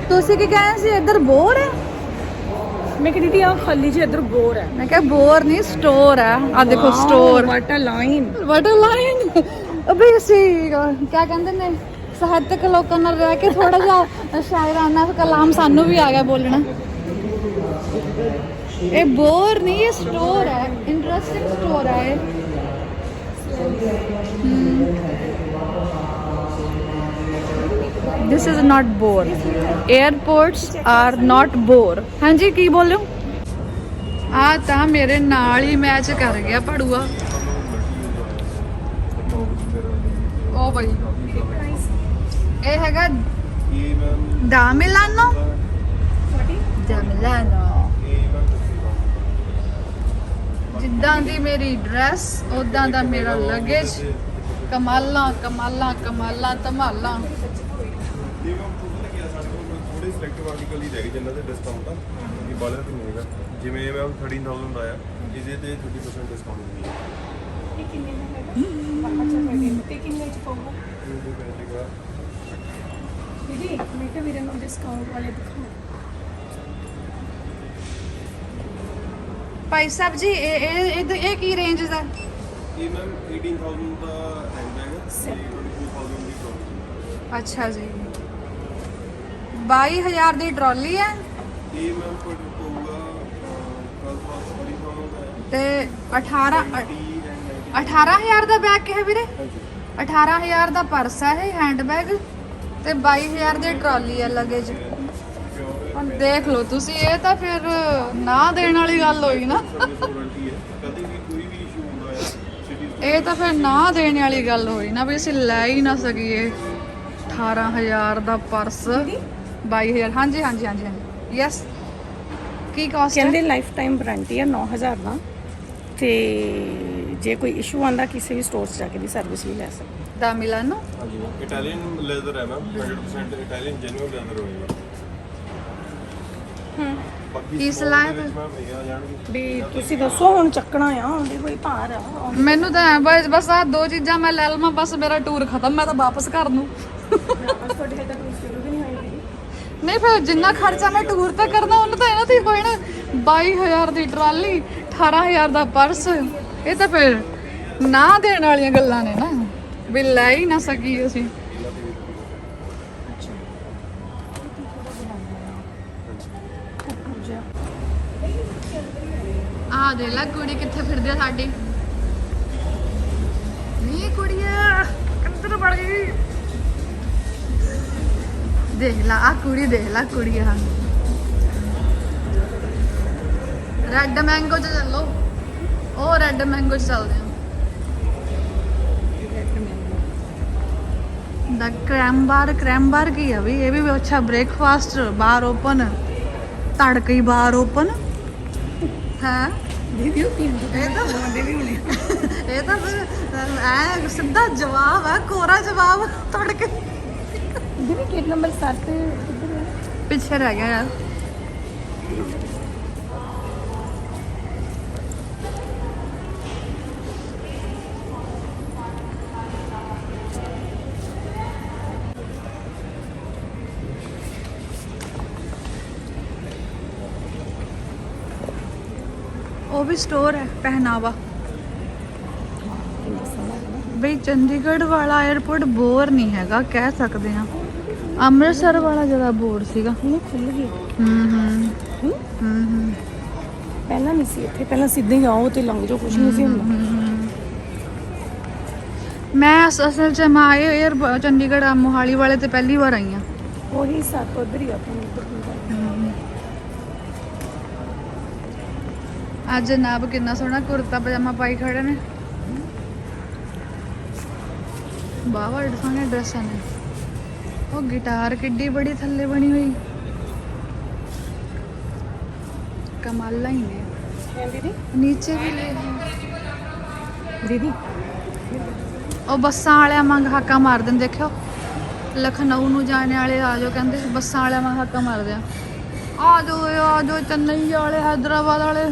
ਤੁਸੀਂ ਕੀ ਕਹਿੰਦੇ ਸੀ ਇੱਧਰ ਬੋਰ ਹੈ? ਮੈਂ ਕਹਿੰਦੀ ਸੀ ਆ ਖਾਲੀ ਜੀ ਇੱਧਰ ਬੋਰ ਹੈ। ਮੈਂ ਕਿਹਾ ਬੋਰ ਨਹੀਂ ਸਟੋਰ ਹੈ। ਆ ਦੇਖੋ store water line. Water line. ਅਬੇ ਅਸੀਂ ਕਿਆ ਕਹਿੰਦੇ ਨੇ ਸਾਹਿਤਕ ਲੋਕਾਂ ਨਾਲ ਰਹਿ ਕੇ ਥੋੜਾ ਜਿਹਾ ਸ਼ਾਇਰਾਨਾ ਕਲਾਮ ਸਾਨੂੰ ਵੀ ਆ ਗਿਆ ਬੋਲਣਾ। ਇਹ ਬੋਰ ਨਹੀਂ ਇਹ ਸਟੋਰ ਹੈ, ਇੰਟਰਸਟਿੰਗ ਸਟੋਰ ਹੈ ਇਹ। This is not bore. Airports are not bore. ਹਾਂਜੀ ਕੀ ਬੋਲ ਰਹੇ ਹੋ? ਆ ਤਾਂ ਮੇਰੇ ਨਾਲ ਹੀ ਮੈਚ ਕਰ ਗਿਆ ਪੜੂਆ। ਉਹ ਭਾਈ ਇਹ ਹੈਗਾ ਇਹ ਮੈਮ ਦਾ ਮਿਲਾਨੋ। ਦਾ ਮਿਲਾਨੋ। ਜਿੱਦਾਂ ਦੀ ਮੇਰੀ ਡਰੈਸ ਉਦਾਂ ਦਾ ਮੇਰਾ ਲਗੇਜ। ਕਮਾਲਾਂ ਕਮਾਲਾਂ ਕਮਾਲਾਂ ਧਮਾਲਾਂ। ਇਹ ਮੈਮ ਤੁਹਾਨੂੰ ਲੱਗਿਆ ਸਾਡੇ ਕੋਲ ਥੋੜੇ ਸਿਲੈਕਟਿਵ ਆਰਟੀਕਲ ਹੀ ਰਹਿ ਗਏ ਜਿਨ੍ਹਾਂ ਤੇ ਡਿਸਕਾਊਂਟ ਆ ਇਹ ਬਾਹਰ ਤੇ ਨਹੀਂ ਹੈਗਾ। ਜਿਵੇਂ ਮੈਮ 13,000 ਆਇਆ ਇਹਦੇ ਤੇ 30% ਡਿਸਕਾਊਂਟ ਹੁੰਦੀ ਹੈ। ਇਹ ਕਿੰਨੇ ਦਾ ਹੈਗਾ? ਤੇ ਕਿੰਨੇ ਚ ਪਾਊਗਾ? ਇਹਦੇ ਪੈ ਜਾਏਗਾ ਦੀਦੀ ਮੈਂ ਕਿਹਾ ਵੀਰੇ ਨੂੰ ਡਿਸਕਾਊਂਟ ਵਾਲੇ ਦਿਖਾਓ। ਭਾਈ ਸਾਹਿਬ ਜੀ ਇਹ ਕੀ ਰੇਂਜ ਦਾ? ਇਹ ਮੈਮ 18,000 ਦਾ ਰਹਿੰਦਾ ਹੈਗਾ ਤੇ 24,000 ਦੀ ਪ੍ਰੋਡਕਟ। ਅੱਛਾ ਜੀ 22,000 ਦੀ ਟਰਾਲੀ ਹੈ ਇਹ ਮੈਮ ਤੁਹਾਡੇ ਪਊਗਾ ਕੱਲ ਪਾਸ 40,000 ਦਾ ਹੈ ਤੇ 80 18,000 ਦਾ ਬੈਗ ਕਿਹਾ ਵੀਰੇ? ਹਾਂਜੀ 18,000 ਦਾ ਪਰਸ ਹੈ ਇਹ ਹੈਂਡ ਬੈਗ ਤੇ 22,000 ਦੀ ਟਰਾਲੀ ਹੈ ਲਗੇਜ। ਹੁਣ ਦੇਖ ਲਓ ਤੁਸੀਂ ਇਹ ਤਾਂ ਫਿਰ ਨਾ ਦੇਣ ਵਾਲੀ ਗੱਲ ਹੋਈ ਨਾ। ਸਰਵਿਸ ਵਾਰੰਟੀ ਹੈ ਕਦੇ ਵੀ ਕੋਈ ਵੀ ਇਸ਼ੂ ਹੁੰਦਾ ਹੈ ਸਿਟੀ ਇਹ ਤਾਂ ਫਿਰ ਨਾ ਦੇਣ ਵਾਲੀ ਗੱਲ ਹੋਈ ਨਾ ਵੀ ਅਸੀਂ ਲੈ ਹੀ ਨਾ ਸਕੀਏ। 18,000 ਦਾ ਪਰਸ 22,000। ਹਾਂਜੀ ਹਾਂਜੀ ਹਾਂਜੀ ਹਾਂਜੀ ਯੈਸ। ਕੀ ਕਾਸਟ ਕਹਿੰਦੇ ਹੈ? ਲਾਈਫ ਟਾਈਮ ਵਾਰੰਟੀ ਹੈ 9,000 ਦਾ ਤੇ ਜੇ ਕੋਈ ਇਸ਼ੂ ਆਂਦਾ ਕਿਸੇ ਵੀ ਸਟੋਰ 'ਚ ਜਾ ਕੇ ਦੀ ਸਰਵਿਸ ਵੀ ਲੈ ਸਕਦੇ। ਦਾ ਮਿਲਾਨੋ। ਹਾਂਜੀ ਇਟਾਲੀਅਨ ਲੈਦਰ ਹੈ ਮੈਮ 100% ਇਟਾਲੀਅਨ ਜੈਨੂਇਨ ਲੈਦਰ ਹੋਏਗਾ। ਬਾਕੀ ਕੀ small ਸਲਾਹ ਦੇ ਵਿੱਚ ਮੈਮ ਇਹ ਆ ਜਾਣਗੇ ਵੀ ਤੁਸੀਂ ਦੱਸੋ ਹੁਣ ਚੱਕਣਾ ਆ ਉਹਦੇ ਕੋਈ ਭਾਰ ਆ? ਮੈਨੂੰ ਤਾਂ ਐਂ ਬਸ ਆਹ ਦੋ ਚੀਜ਼ਾਂ ਮੈਂ ਲੈ ਲਵਾਂ ਬਸ ਮੇਰਾ ਟੂਰ ਖਤਮ। ਮੈਂ ਤਾਂ ਵਾਪਸ ਘਰ ਨੂੰ। ਤੁਹਾਡੇ ਹੱਥ ਤੱਕ ਸ਼ੁਰੂ ਵੀ ਨਹੀਂ ਹੋਈ ਦੀਦੀ। ਨਹੀਂ ਫਿਰ ਜਿੰਨਾ ਖਰਚਾ ਮੈਂ ਟੂਰ ਤੇ ਕਰਨਾ ਉਹਨੂੰ ਤਾਂ ਇਹਨਾਂ ਤੇ ਹੀ ਹੋਣਾ। 22,000 ਦੀ ਟਰਾਲੀ 18,000 ਦਾ ਪਰਸ ਇਹ ਤਾਂ ਫਿਰ ਨਾ ਦੇਣ ਵਾਲੀਆਂ ਗੱਲਾਂ ਨੇ ਨਾ ਵੀ ਲੈ ਹੀ ਨਾ ਸਕੀ ਅਸੀਂ। ਆ ਦੇ ਲੈ ਕੁੜੀ ਕਿੱਥੇ ਫਿਰਦੀ ਆ ਸਾਡੀ। ਨੀ ਕੁੜੀਆ ਕਿੱਧਰ ਵੜ ਗਈ? ਦੇਖ ਲਾ ਆ ਕੁੜੀ ਦੇਖ ਲਾ ਕੁੜੀ ਆ। ਰੈੱਡ ਮੈਂਗੋ ਚ ਚੱਲੋ। ਉਹ ਰੈੱਡ ਮੈਂਗੋ ਚ ਚੱਲਦੇ ਆ। ਦਾ ਕ੍ਰੈਮ ਬਾਰ ਕੀ ਆ ਵੀ? ਇਹ ਵੀ ਅੱਛਾ ਬ੍ਰੇਕਫਾਸਟ ਬਾਰ ਓਪਨ ਤੜਕਈ ਬਾਰ ਓਪਨ ਹੈ। ਦੀਦੀ ਉਹ ਪੀਂਦੇ ਇਹ ਤਾਂ ਵੀ ਹੋਣੇ। ਇਹ ਤਾਂ ਫਿਰ ਐ ਸਿੱਧਾ ਜਵਾਬ ਹੈ ਕੋਰਾ ਜਵਾਬ ਤੜਕੇ। ਦੀਦੀ ਗੇਟ ਨੰਬਰ 7 ਕਿੱਧਰ ਹੈ? ਪਿੱਛੇ ਰਹਿ ਗਿਆ ਯਾਰ। ਉਹ ਵੀ ਸਟੋਰ ਹੈ ਪਹਿਨਾਵਾ। ਬਈ ਚੰਡੀਗੜ੍ਹ ਵਾਲਾ 에ਅਰਪੋਰਟ ਬੋਰ ਨਹੀਂ ਹੈਗਾ ਕਹਿ ਸਕਦੇ ਆ। ਅੰਮ੍ਰਿਤਸਰ ਵਾਲਾ ਜ਼ਿਆਦਾ ਬੋਰ ਸੀਗਾ। ਨਹੀਂ ਖੁੱਲ ਗਈ। ਹੂੰ ਪਹਿਲਾਂ ਨਹੀਂ ਸੀ ਇੱਥੇ, ਪਹਿਲਾਂ ਸਿੱਧੇ ਹੀ ਆਓ ਤੇ ਲੰਘ ਜਾਓ, ਕੁਝ ਨਹੀਂ ਸੀ ਹੁੰਦਾ। ਮੈਂ ਅਸਲ ਚ ਮੈਂ 에ਅਰ ਚੰਡੀਗੜ੍ਹ ਮੋਹਾਲੀ ਵਾਲੇ ਤੇ ਪਹਿਲੀ ਵਾਰ ਆਈ ਆ। ਉਹੀ ਸਾਥ ਉਧਰ ਹੀ ਆਪਾਂ ਨੂੰ ਅੱਜ ਜਨਾਬ ਕਿੰਨਾ ਸੋਹਣਾ ਕੁਰਤਾ ਪਜਾਮਾ ਪਾਈ ਖੜੇ ਨੇ। ਬਾਵਾ ਸੋਹਣੀਆਂ ਡਰੈਸਾਂ ਨੇ। ਉਹ ਗਿਟਾਰ ਕਿੱਡੀ ਬੜੀ ਥੱਲੇ ਬਣੀ ਹੋਈ। ਕਮਾਲਾਂ ਹੀ ਨੇ। ਦੀਦੀ ਨੀਚੇ ਵੀ ਲੈ ਦੀਦੀ ਉਹ ਬੱਸਾਂ ਵਾਲਿਆਂ ਵਾਂਗ ਹਾਕਾ ਮਾਰਦੇ ਨੇ, ਦੇਖਿਓ ਲਖਨਊ ਨੂੰ ਜਾਣ ਵਾਲੇ ਆ ਜਾਓ, ਕਹਿੰਦੇ ਬੱਸਾਂ ਵਾਲਿਆਂ ਵਾਂਗ ਹਾਕਾ ਮਾਰਦੇ ਆ ਜਾਓ ਚੇन्नई ਵਾਲੇ, ਹੈਦਰਾਬਾਦ ਵਾਲੇ।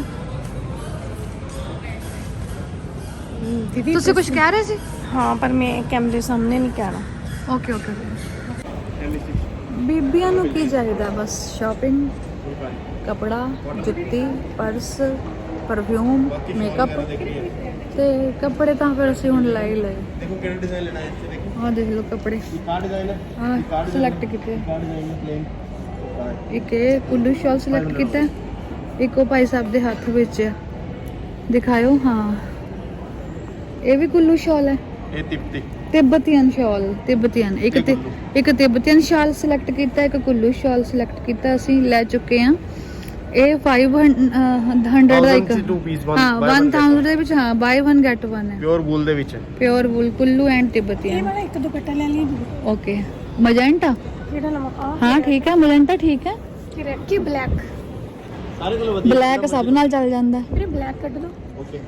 ਦੀਦੀ ਤੁਸੀਂ ਕੁਝ ਕਹਿ ਰਹੇ ਸੀ? ਹਾਂ, ਪਰ ਮੈਂ ਕੈਮਰੇ ਸਾਹਮਣੇ ਨਹੀਂ ਕਹਿਣਾ। Okay okay. ਬੀਬੀਆਂ ਨੂੰ ਕੀ ਚਾਹੀਦਾ? ਬਸ ਸ਼ਾਪਿੰਗ, ਕਪੜਾ, ਜੁੱਤੀ, ਪਰਸ, ਪਰਫਿਊਮ, ਮੇਕਅਪ। ਤੇ ਕੱਪੜੇ ਤਾਂ ਫਿਰ ਅਸੀਂ ਹੁਣ ਲੈ ਹੀ ਲਏ। ਦੇਖੋ ਕਿਹੜਾ ਡਿਜ਼ਾਈਨ ਲੈਣਾ ਹੈ, ਇੱਥੇ ਦੇਖੋ ਆਹ ਦੇਖ ਲਓ ਕੱਪੜੇ, ਕਾ ਡਿਜ਼ਾਈਨ ਹੈ, ਆਹ ਸਿਲੈਕਟ ਕੀਤੇ। ਕਾ ਡਿਜ਼ਾਈਨ ਹੈ ਪਲੇਨ। ਇੱਕ ਇਹ ਕੁੱਲੂ ਸ਼ਾਲ ਸਿਲੈਕਟ ਕੀਤਾ, ਇੱਕ ਉਹ ਭਾਈ ਸਾਹਿਬ ਦੇ ਹੱਥ ਵਿੱਚ ਆ, ਦਿਖਾਇਓ। ਹਾਂ ਇਹ ਵੀ ਕੁੱਲੂ ਸ਼ਾਲ ਹੈ, ਇਹ ਤਿੱਬਤੀ ਤਿੱਬਤੀਅਨ ਸ਼ਾਲ, ਤਿੱਬਤੀਅਨ। ਇੱਕ ਤਿੱਬਤੀਅਨ ਸ਼ਾਲ ਸਿਲੈਕਟ ਕੀਤਾ, ਇੱਕ ਕੁੱਲੂ ਸ਼ਾਲ ਸਿਲੈਕਟ ਕੀਤਾ। ਅਸੀਂ ਲੈ ਚੁੱਕੇ ਹਾਂ। ਇਹ 500 ਦਾ ਇੱਕ, ਹਾਂ 1000 ਦੇ ਵਿੱਚ, ਹਾਂ ਬਾਈ 1 ਗੈਟ 1 ਹੈ। ਪਿਓਰ ਵੂਲ ਦੇ ਵਿੱਚ ਹੈ, ਪਿਓਰ ਵੂਲ ਕੁੱਲੂ ਐਂਡ ਇਹ ਤਿੱਬਤੀਅਨ। ਵਾਲਾ ਇੱਕ ਦੁਪੱਟਾ ਲੈ ਲਈ ਦੀਦੀ। ਓਕੇ ਮਜੈਂਟਾ, ਕਿਹੜਾ ਲਵਾਂ? ਹਾਂ ਠੀਕ ਹੈ ਮਜੈਂਟਾ ਠੀਕ ਹੈ। ਕਿ ਰੈਡ ਕੀ ਬਲੈਕ? ਸਾਰੇ ਕੋਲ ਵਧੀਆ। ਬਲੈਕ ਸਭ ਨਾਲ ਚੱਲ ਜਾਂਦਾ। ਵੀਰੇ ਬਲੈਕ ਕੱਢ ਦੋ। ਓਕੇ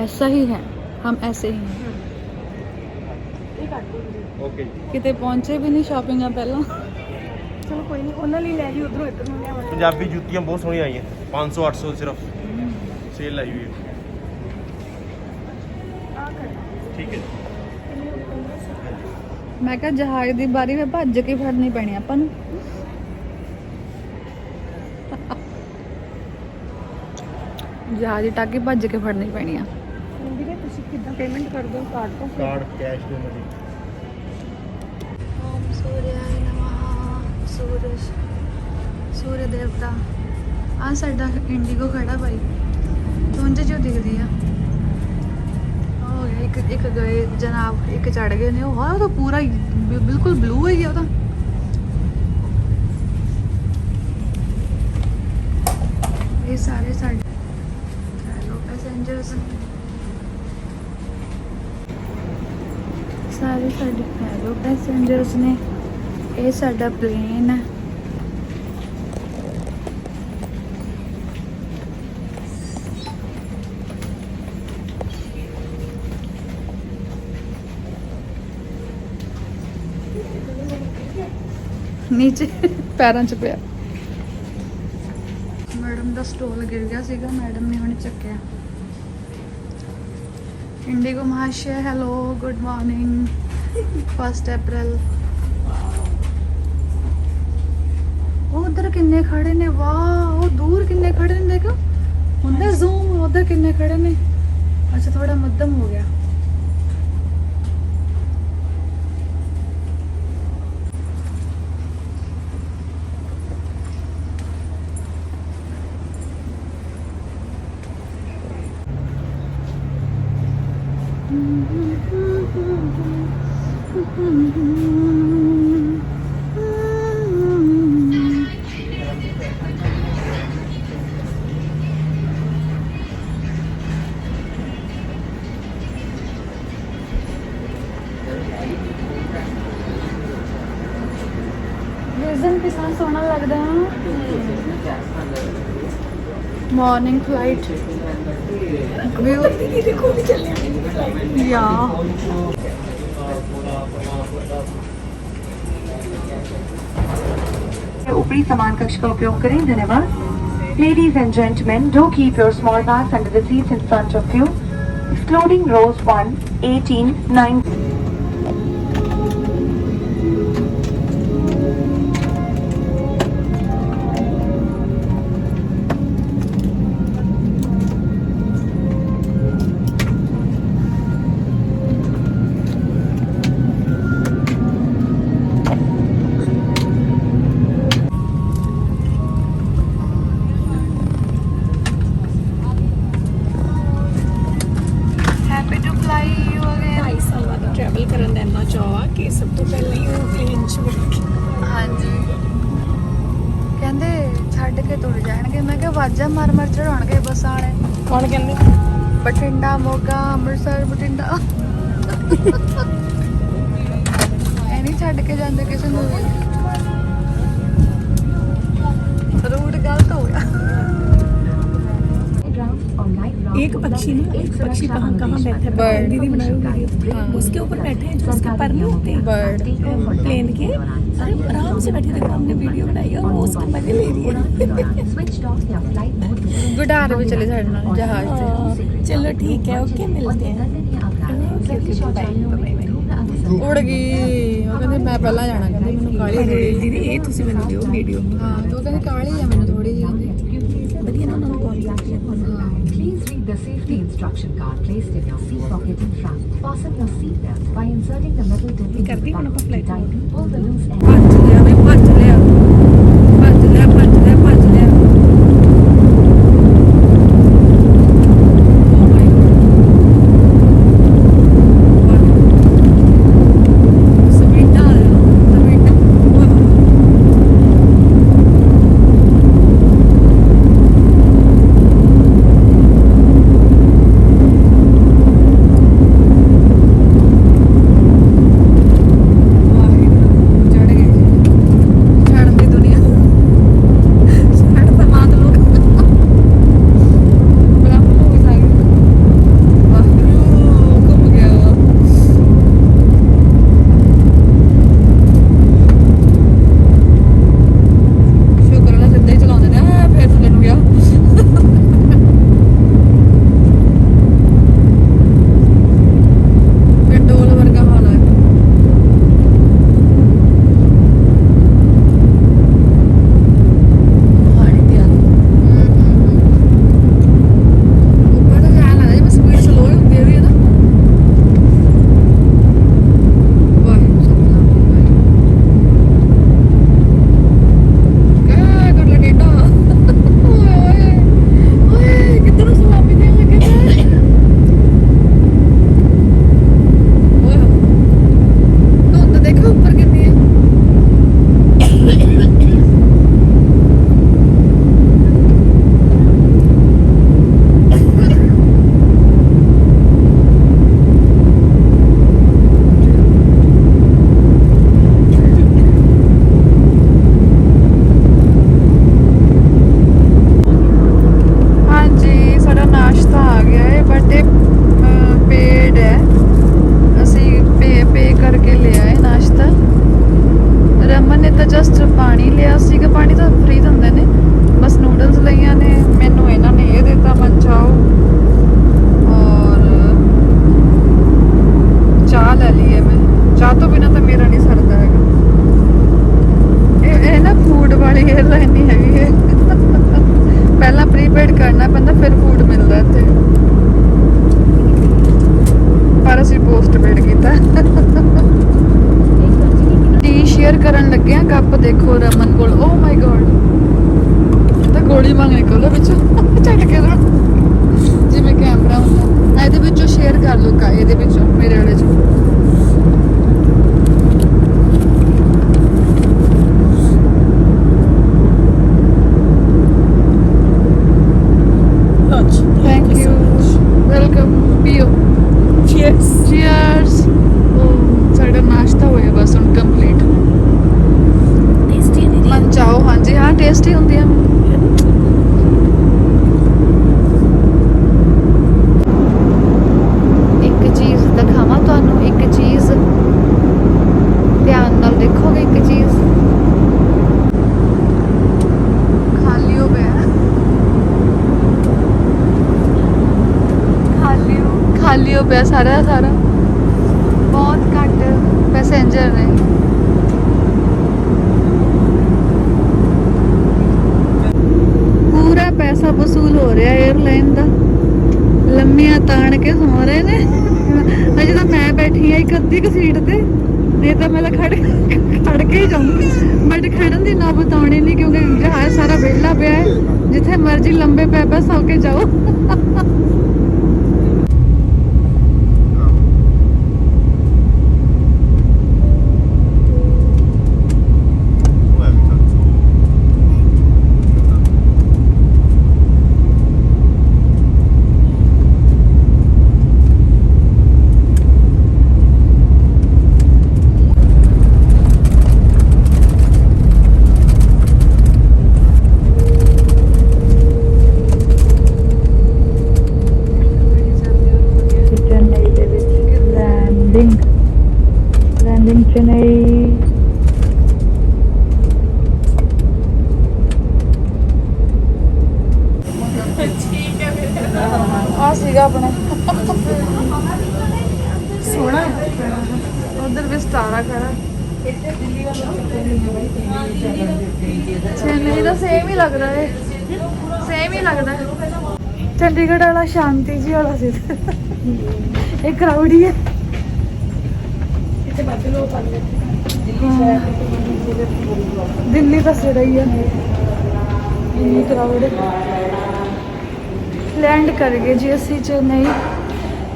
ऐसा ही है, हम ऐसे ही हैं। ਇਹ ਕੱਢ ਦੋ ਵੀਰੇ। ਓਕੇ ਕਿਤੇ ਪਹੁੰਚੇ ਵੀ ਨਹੀਂ ਸ਼ਾਪਿੰਗ ਆ ਪਹਿਲਾਂ। ਚਲੋ ਕੋਈ ਨਹੀਂ, ਉਹਨਾਂ ਲਈ ਲੈ ਜੀ, ਉਧਰੋਂ ਇੱਧਰ ਨੂੰ ਲਿਆਵਾਂਗੇ। ਪੰਜਾਬੀ ਜੁੱਤੀਆਂ ਬਹੁਤ ਸੋਹਣੀਆਂ ਆਈਆਂ, 500 800 ਸਿਰਫ ਸੇਲ ਲਾਈ ਹੋਈ ਹੈ। ਆਹ ਕੱਢ। ਠੀਕ ਹੈ ਮੈਂ ਕਿਹਾ ਜਹਾਜ਼ ਦੀ ਬਾਰੀ ਵਿੱਚ ਭੱਜ ਕੇ ਫੜਨੀ ਪੈਣੀ ਆਪਾਂ ਨੂੰ। ਜਹਾਜ਼ ਦੀ ਟਾਕੀ ਭੱਜ ਕੇ ਫੜਨੀ ਪੈਣੀ ਆ। ਵੀਰੇ ਤੁਸੀਂ ਕਿੱਦਾਂ ਪੇਮੈਂਟ ਕਰ ਦੋ? ਕਾਰਡ ਤੋਂ? ਕਾਰਡ ਕੈਸ਼ ਦੇ ਮਨੀ। ओम सूर्याय नमः। सूर्य देवता। ਆ ਸਾਡਾ ਇੰਡੀਗੋ ਖੜਾ ਭਾਈ, ਤੁੰਜ ਜੋ ਦਿਖਦੀ ਆ। ਉਹ ਇੱਕ ਗਏ ਜਨਾਬ, ਇੱਕ ਚੜ ਗਏ ਨੇ। ਉਹ ਤਾਂ ਪੂਰਾ ਹੀ ਬਿਲਕੁਲ ਬਲੂ ਹੈ ਉਹ ਤਾਂ। ਇਹ ਸਾਰੇ ਸਾਡੇ ਚਲੋ ਪੈਸੇਂਜਰਸ, ਸਾਰੇ ਸਾਡੇ ਹੈਲੋ ਪੈਸੇਂਜਰਸ ਨੇ। ਇਹ ਸਾਡਾ ਪਲੇਨ ਹੈ। नीचे पैरों च पिया। मैडम का स्टॉल गिर गया सीगा, मैडम ने हुणे चक्या। इंडिगो महाशय हेलो गुड मॉर्निंग। 1 अप्रैल। वो उधर किन्ने खड़े ने, वाह वो दूर किन्ने खड़े ने, देखो हुंदा जूम, उधर किन्ने खड़े ने। अच्छा थोड़ा मध्यम हो गया। विजन कितना सोहना लगता है। मॉर्निंग फ्लाइट व्यू देखो भी चल या ऊपरी सामान कक्ष का उपयोग करें, धन्यवाद। Ladies and gentlemen, do keep your small bags under the seats in front of you, excluding rows 1, 18, 9. Happy to fly you again. 2.5 ਸਾਲਾਂ ਦਾ ਟਰੈਵਲ ਕਰਨ ਦਾ ਇੰਨਾ ਚਾਅ ਆ ਕਿ ਸਭ ਤੋਂ ਪਹਿਲਾਂ ਹੀ ਉਹ ਪਲੇਨ 'ਚ ਬੈਠ ਕੇ। ਹਾਂਜੀ ਕਹਿੰਦੇ ਛੱਡ ਕੇ ਤੁਰ ਜਾਣਗੇ। ਮੈਂ ਕਿਹਾ ਵਾਜਾ ਮਾਰ ਮਾਰ ਚੜਾਉਣਗੇ ਬੱਸਾਂ ਵਾਲੇ। ਕੌਣ ਕਹਿੰਦੇ? ਬਠਿੰਡਾ, ਮੋਗਾ, ਅੰਮ੍ਰਿਤਸਰ, ਬਠਿੰਡਾ। ਇਹ ਨਹੀਂ ਛੱਡ ਕੇ ਜਾਂਦੇ ਕਿਸੇ ਨੂੰ ਵੀ। ਰੂਟ ਗਲਤ ਹੋ ਗਿਆ। एक पक्षी ना, एक पक्षी कहाँ कहाँ बैठा है, Bird. दीदी बनाई हुई वीडियो, उसके ऊपर बैठे हैं जो उसके पर नहीं होते बर्ड प्लेन के, अरे आराम से बैठे, देखो हमने वीडियो बनाई है और वो उसका मजे ले रही है। गुटार भी चले साढ़े नाल जहाज से। हाँ, चलो ठीक है, ओके मिलते हैं। उड़ गई ਉਹ ਕਹਿੰਦੀ ਮੈਂ ਪਹਿਲਾਂ ਜਾਣਾ, ਕਹਿੰਦੀ ਮੈਨੂੰ ਕਾਹਲੀ ਥੋੜੀ। ਦੀਦੀ ਇਹ ਤੁਸੀਂ ਮੈਨੂੰ ਦਿਓ ਵੀਡੀਓ, ਹਾਂ ਤੇ ਉਹ ਕਹਿੰਦੀ ਕਾਹਲੀ ਆ ਮੈਨੂੰ ਥੋੜੀ ਜਿਹੀ। ਵਧੀਆ ਨਾ ਉਹਨਾਂ ਨੂੰ ਕਾਲ ਕਰਕੇ Please read the safety instruction card placed in your seat pocket in front. Fasten your seat belt by inserting the metal tip into करती the हूँ ना button. flight Tightly pull the loose end. ਭੱਜ ਲਿਆ ਬਈ, ਭੱਜ ਲਿਆ, ਭੱਜ ਲਿਆ, ਭੱਜ ਲਿਆ, ਭੱਜ ਲਿਆ। ਕਰਨ ਲੱਗੇ ਆ ਕੱਪ ਦੇਖੋ ਰਮਨ ਕੋਲ। ਓ ਮਾਈ ਗॉड, ਤਾਂ ਗੋਲੀ ਮੰਗ ਨਿਕਲਦਾ ਵਿੱਚੋਂ ਝਟਕੇ ਦਾ, ਜਿਵੇਂ ਕੈਮਰਾ ਹੁੰਦਾ। ਇਹਦੇ ਵਿੱਚੋਂ ਸ਼ੇਅਰ ਕਰ ਲਓ ਕਾ, ਇਹਦੇ ਵਿੱਚੋਂ ਮੇਰੇ ਵਾਲੇ ਚ। ਥੈਂਕ ਯੂ, ਵੈਲਕਮ, ਪੀਓ, ਚੀਅਰਸ ਚੀਅਰਸ। ਸਾਡਾ ਨਾਸ਼ਤਾ ਹੋਇਆ ਬਸ ਹੁਣ ਕੰਪਲੀਟ। ਚਾਓ ਹਾਂਜੀ ਹਾਂ ਟੇਸਟੀ ਹੁੰਦੀ ਆ। ਇੱਕ ਚੀਜ਼ ਦਿਖਾਵਾਂ ਤੁਹਾਨੂੰ, ਇੱਕ ਚੀਜ਼ ਧਿਆਨ ਨਾਲ ਦੇਖੋਗੇ। ਇੱਕ ਚੀਜ਼ ਖਾਲੀ ਹੋ ਗਿਆ, ਖਾਲੀ ਹੋ ਪਿਆ ਸਾਰਾ ਸਾਰਾ। ਬਹੁਤ ਘੱਟ ਪੈਸੇਂਜਰ ਨੇ। ਪੂਰਾ ਪੈਸਾ ਵਸੂਲ ਹੋ ਰਿਹਾ 에ਅਰਲਾਈਨ ਦਾ। ਲੰਮੀਆਂ ਤਾਣ ਕੇ ਸੌ ਰਹੇ ਨੇ। ਅਜੇ ਤਾਂ ਮੈਂ ਬੈਠੀ ਆ ਇੱਕ ਅੱਧੀ ਕੁ ਸੀਟ ਤੇ, ਨਹੀਂ ਤਾਂ ਮੈਂ ਖੜ ਕੇ ਹੀ ਜਾਊਂਗੀ। ਬਟ ਖੜਨ ਦੀ ਨੌਬਤ ਆਉਣੀ ਨਹੀਂ, ਕਿਉਂਕਿ ਜਹਾਜ਼ ਸਾਰਾ ਵਿਹਲਾ ਪਿਆ ਹੈ। ਜਿੱਥੇ ਮਰਜ਼ੀ ਲੰਬੇ ਪੈ ਸੌ ਕੇ ਜਾਓ। ਸਾਰਾ ਕਰਾ ਚੇਨਈ ਦਾ ਸੇਮ ਹੀ ਲੱਗਦਾ ਹੈ, ਸੇਮ ਹੀ ਲੱਗਦਾ ਹੈ। ਚੰਡੀਗੜ੍ਹ ਵਾਲਾ ਸ਼ਾਂਤੀ ਜੀ ਵਾਲਾ ਸੀ, ਇਹ ਕਰਾਊਡ ਹੀ ਹੈ। ਇੱਥੇ ਬੱਦਲ ਹੋ ਪਾ ਦਿੱਲੀ ਤਾਂ ਸਿਰ ਹੀ ਹੈ, ਇੰਨੀ ਕਰਾਊਡ। ਲੈਂਡ ਕਰ ਗਏ ਜੀ ਅਸੀਂ ਚੇਨਈ।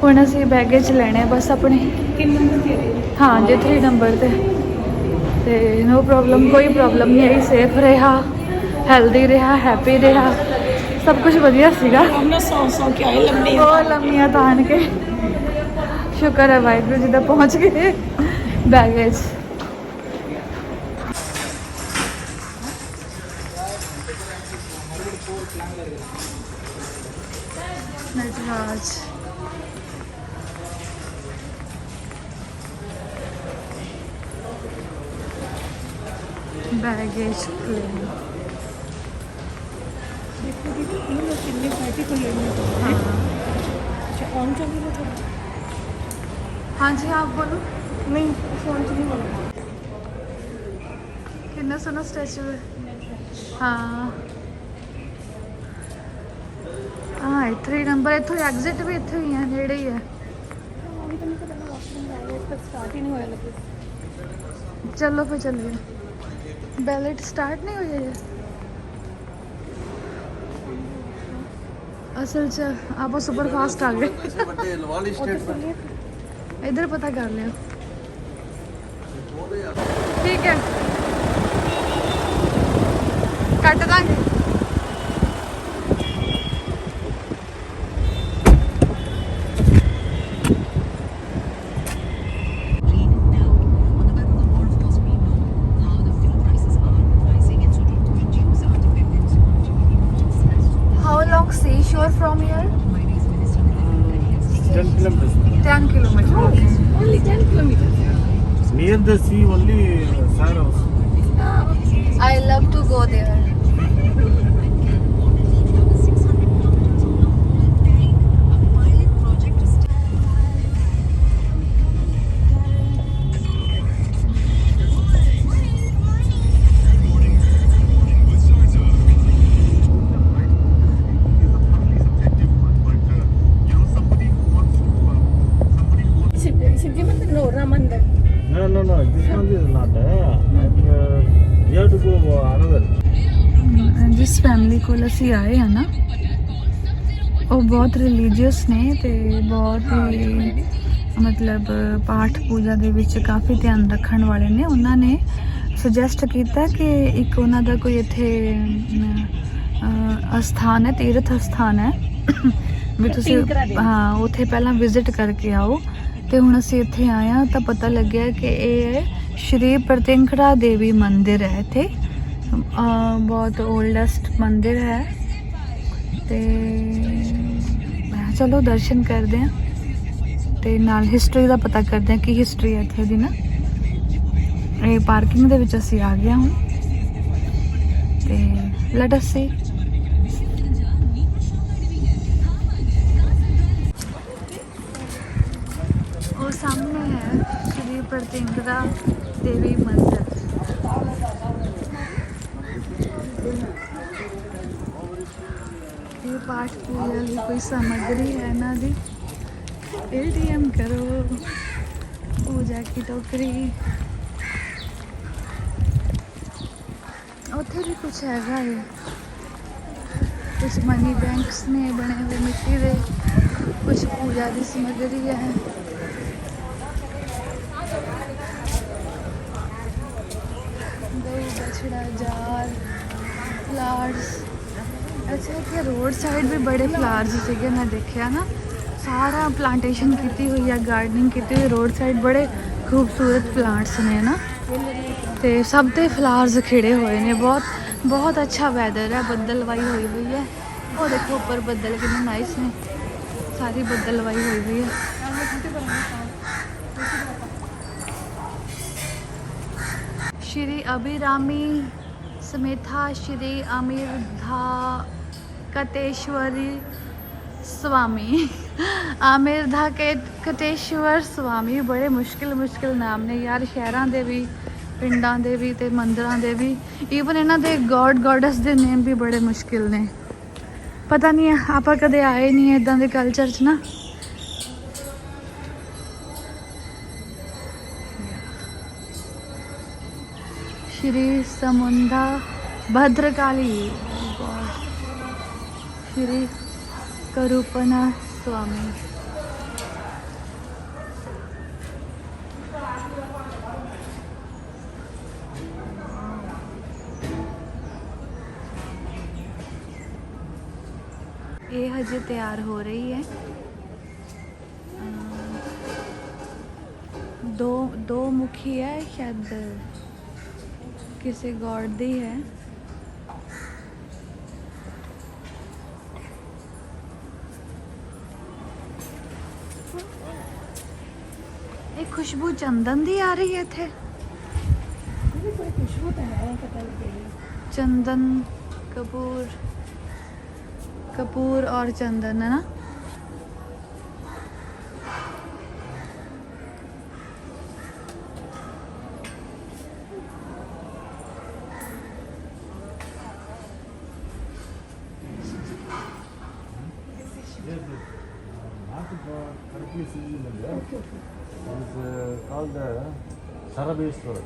ਹੁਣ ਅਸੀਂ ਬੈਗੇਜ ਲੈਣੇ ਬਸ ਆਪਣੇ। ਕਿੰਨਾ ਨੰਬਰ ਹਾਂ ਜੀ 3 ਨੰਬਰ ਤੇ ਨੋ ਪ੍ਰੋਬਲਮ, ਕੋਈ ਪ੍ਰੋਬਲਮ ਨਹੀਂ ਆਈ। ਸੇਫ ਰਿਹਾ, ਹੈਲਦੀ ਰਿਹਾ, ਹੈਪੀ ਰਿਹਾ, ਸਭ ਕੁਝ ਵਧੀਆ ਸੀਗਾ। ਆਪਣਾ 100 ਕੇ ਆਏ ਲੰਮੇ ਬਹੁਤ ਲੰਮੀਆਂ ਤਾਣ ਕੇ ਸ਼ੁਕਰ ਹੈ ਵਾਹਿਗੁਰੂ ਜੀ ਦਾ ਪਹੁੰਚ ਗਏ ਬੈਗੇਜ। Nataraj baggage claim. ਦੇਖੋ ਦੀਦੀ ਇਹ ਲੋਕ ਕਿੰਨੇ ਪਾਰਟੀ ਖੁੱਲੇ ਨੇ। ਅੱਛਾ ਔਨ ਚੱਲੀ ਰਿਹਾ ਤੁਹਾਡਾ? हाँ जी आप बोलो। ਨਹੀਂ ਫੋਨ ਚ ਨਹੀਂ ਬੋਲਣਾ। कितना सोना स्टैचू है। हाँ हाँ 3 नंबर इतों एग्जिट भी इतों ही है, नेड़े ही है। ਅਭੀ ਤਾਂ ਨਹੀਂ ਪਤਾ ਨਾ ਵਾਸ਼ਰੂਮ ਆ ਗਿਆ, ਤੱਕ ਸਟਾਰਟ ਹੀ ਨਹੀਂ ਹੋਇਆ ਲੱਗੇ। चलो फिर चलिए। बैलेट स्टार्ट नहीं हुई है असल च आप सुपर फास्ट आ गए। इधर पता कर लिया, ठीक है कट देंगे। Seashore from here 10 kilometers. 10 kilometers. Only 10 kilometers. Near the sea only Saros. I love to go there. Shiv Ji Mandir, no, Ram Mandir. No. This one is not. You have to go another. ਜਿਸ family ਕੋਲ ਅਸੀਂ ਆਏ ਆ ਨਾ, ਉਹ ਬਹੁਤ religious ਨੇ ਤੇ ਬਹੁਤ ਹੀ ਮਤਲਬ ਪਾਠ ਪੂਜਾ ਦੇ ਵਿੱਚ ਕਾਫੀ ਧਿਆਨ ਰੱਖਣ ਵਾਲੇ ਨੇ। ਉਹਨਾਂ ਨੇ ਸੁਜੈਸਟ ਕੀਤਾ ਕਿ ਇੱਕ ਉਹਨਾਂ ਦਾ ਕੋਈ ਇੱਥੇ ਅਸਥਾਨ ਹੈ, ਤੀਰਥ ਅਸਥਾਨ ਹੈ ਵੀ ਤੁਸੀਂ ਹਾਂ ਉੱਥੇ ਪਹਿਲਾਂ ਵਿਜ਼ਿਟ ਕਰਕੇ ਆਓ। ਤੇ ਹੁਣ ਅਸੀਂ ਇੱਥੇ ਆਏ ਹਾਂ ਤਾਂ ਪਤਾ ਲੱਗਿਆ ਕਿ ਇਹ ਸ਼੍ਰੀ ਪ੍ਰਤਿੰਕਰਾ ਦੇਵੀ ਮੰਦਿਰ ਹੈ। ਇੱਥੇ ਬਹੁਤ ਓਲਡੈਸਟ ਮੰਦਿਰ ਹੈ ਤੇ ਚਲੋ ਦਰਸ਼ਨ ਕਰਦੇ ਹਾਂ ਤੇ ਨਾਲ ਹਿਸਟਰੀ ਦਾ ਪਤਾ ਕਰਦੇ ਹਾਂ ਕੀ ਹਿਸਟਰੀ ਹੈ ਇੱਥੇ ਦੀ ਨਾ। ਇਹ ਪਾਰਕਿੰਗ ਦੇ ਵਿੱਚ ਅਸੀਂ ਆ ਗਏ ਹੁਣ ਤੇ ਲੈਟ ਅਸ ਸੀ। ਉਹ ਸਾਹਮਣੇ ਹੈ ਸ਼੍ਰੀ ਪ੍ਰਤਿੰਕਰਾ ਦੇਵੀ ਮੰਦਿਰ। ਇਹ ਪਾਠ ਪੂਜਾ ਲਈ ਕੋਈ ਸਮੱਗਰੀ ਹੈ ਇਹਨਾਂ ਦੀ। ATM ਕਰੋ, ਪੂਜਾ ਕੀ ਟੋਕਰੀ। ਉੱਥੇ ਵੀ ਕੁਛ ਹੈਗਾ ਹੈ, ਕੁਛ ਮਨੀ ਬੈਂਕਸ ਨੇ ਬਣੇ ਹੋਏ ਮਿੱਟੀ ਦੇ, ਕੁਛ ਪੂਜਾ ਦੀ ਸਮੱਗਰੀ ਹੈ। ਗਊ ਬਛੜਾ ਜਾਰ ਫਲਾਵਰਸ। ਅੱਛਾ ਇੱਥੇ ਰੋਡ ਸਾਈਡ ਵੀ ਬੜੇ ਫਲਾਵਰਸ ਸੀਗੇ, ਮੈਂ ਦੇਖਿਆ ਨਾ ਸਾਰਾ ਪਲਾਂਟੇਸ਼ਨ ਕੀਤੀ ਹੋਈ ਹੈ, ਗਾਰਡਨਿੰਗ ਕੀਤੀ ਹੋਈ ਰੋਡ ਸਾਈਡ। ਬੜੇ ਖੂਬਸੂਰਤ ਪਲਾਂਟਸ ਨੇ ਨਾ ਤੇ ਸਭ ਤੇ ਫਲਾਵਰਸ ਖਿੜੇ ਹੋਏ ਨੇ। ਬਹੁਤ ਅੱਛਾ ਵੈਦਰ ਹੈ, ਬੱਦਲਵਾਈ ਹੋਈ ਹੋਈ ਹੈ। ਉਹ ਦੇਖੋ ਉੱਪਰ ਬੱਦਲ ਕਿੰਨੇ ਨਾਈਸ ਨੇ, ਸਾਰੀ ਬੱਦਲਵਾਈ ਹੋਈ ਹੋਈ ਹੈ। श्री अभिरामी समेता श्री अमीर धा कतेश्वरी स्वामी आमिर धा के कटेश्वर स्वामी बड़े मुश्किल नाम ने यार शहरों के भी पिंडां दे भी ते मंदिरां दे भी ईवन इन्हां दे गॉड गॉडेस दे नेम भी बड़े मुश्किल ने पता नहीं है आप कदे आए नहीं है इदां दे कल्चर च ना श्री समुंदा भद्रकाली श्री करूपना स्वामी ये हजे तैयार हो रही है दो मुखी है शायद किसी गॉड दी है एक खुशबू चंदन दी आ रही है इत्थे चंदन कपूर और चंदन है ना It's called Sarabeshwar.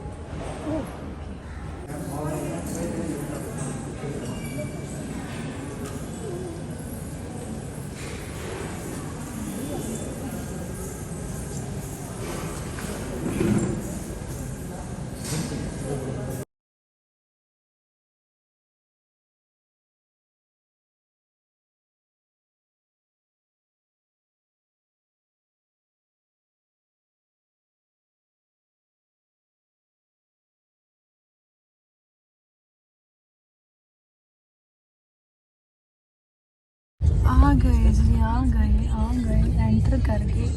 आ गए एंटर कर गए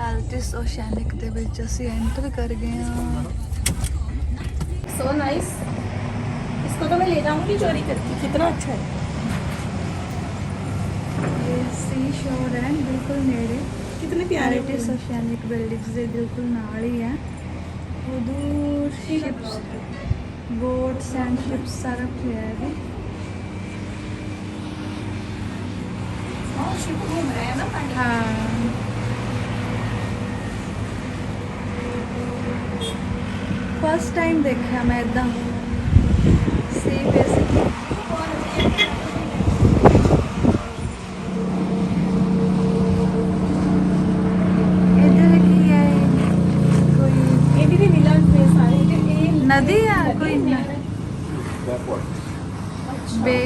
एल्टिस ओशियानिक दे विच असीं एंटर कर गए हाँ सो नाइस। इसको तो मैं ले जाऊंगी चोरी करके, कितना अच्छा है। ये सी शोर है बिल्कुल नेड़े कितने प्यारे एल्टिस ओशियानिक बिल्डिंग्स दे बिल्कुल नाल ही है वो दूर शिप्स बोट्स एंड शिप्स सारा कुछ है भी घूम रहे हैं ना पानी। हाँ फर्स्ट टाइम देखा मैं इदा सी बेसिक इधर की है कोई ये भी मिलन में सारे ये नदी है कोई बे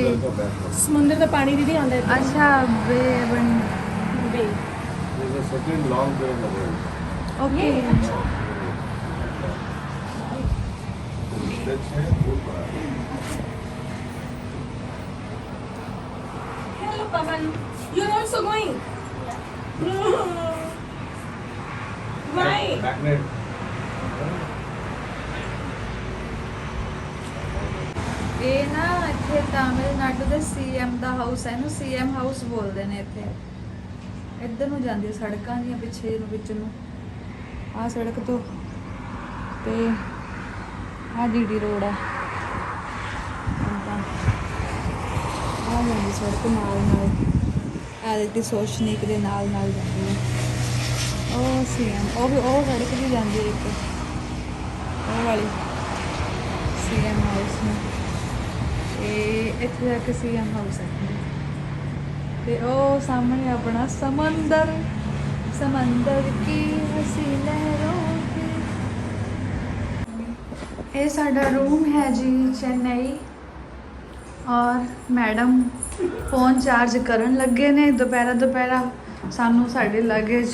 समुद्र का पानी भी आंदा है। अच्छा बे बन बे There's a second long bay in the world. Okay That's it. Hello, Pavan. You're also going. Why? Magnet. ਇਹ ਨਾ ਇੱਥੇ ਤਾਮਿਲਨਾਡੂ ਦੇ ਸੀਐਮ ਦਾ ਹਾਊਸ ਹੈ ਨੂੰ ਸੀਐਮ ਹਾਊਸ ਬੋਲਦੇ ਨੇ ਇੱਥੇ ਇੱਧਰ ਨੂੰ ਜਾਂਦੀ ਸੜਕਾਂ ਦੀਆਂ ਪਿੱਛੇ ਨੂੰ ਵਿੱਚ ਨੂੰ ਆਹ ਸੜਕ ਤੋਂ ਤੇ ਆਹ ਡੀਡੀ ਰੋਡ ਆ ਤਾਂ ਆਹ ਜਾਂਦੀ ਸੜਕ ਨਾਲ ਐਲਟੀ ਸੋਸ਼ਨੀਕ ਦੇ ਨਾਲ ਜਾਂਦੀ ਹੈ ਉਹ ਸੀਐਮ ਉਹ ਵੀ ਉਹ ਸੜਕ ਵੀ ਜਾਂਦੀ ਹੈ ਇੱਕ ਉਹ ਵਾਲੀ ਸੀਐਮ ਹਾਊਸ ਨੂੰ ਇਹ ਇੱਥੇ ਜਾ ਕੇ ਸੀਐਮ ਹਾਊਸ ਹੈ ਤੇ ਉਹ ਸਾਹਮਣੇ ਆਪਣਾ ਸਮੁੰਦਰ ਕੀ ਹਸੀ ਲਹਿਰੋਂ ਕੇ ਇਹ ਸਾਡਾ ਰੂਮ ਹੈ ਜੀ ਚੇਨਈ ਔਰ ਮੈਡਮ ਫੋਨ ਚਾਰਜ ਕਰਨ ਲੱਗੇ ਨੇ ਦੁਪਹਿਰਾ ਸਾਨੂੰ ਸਾਡੇ ਲਗੇਜ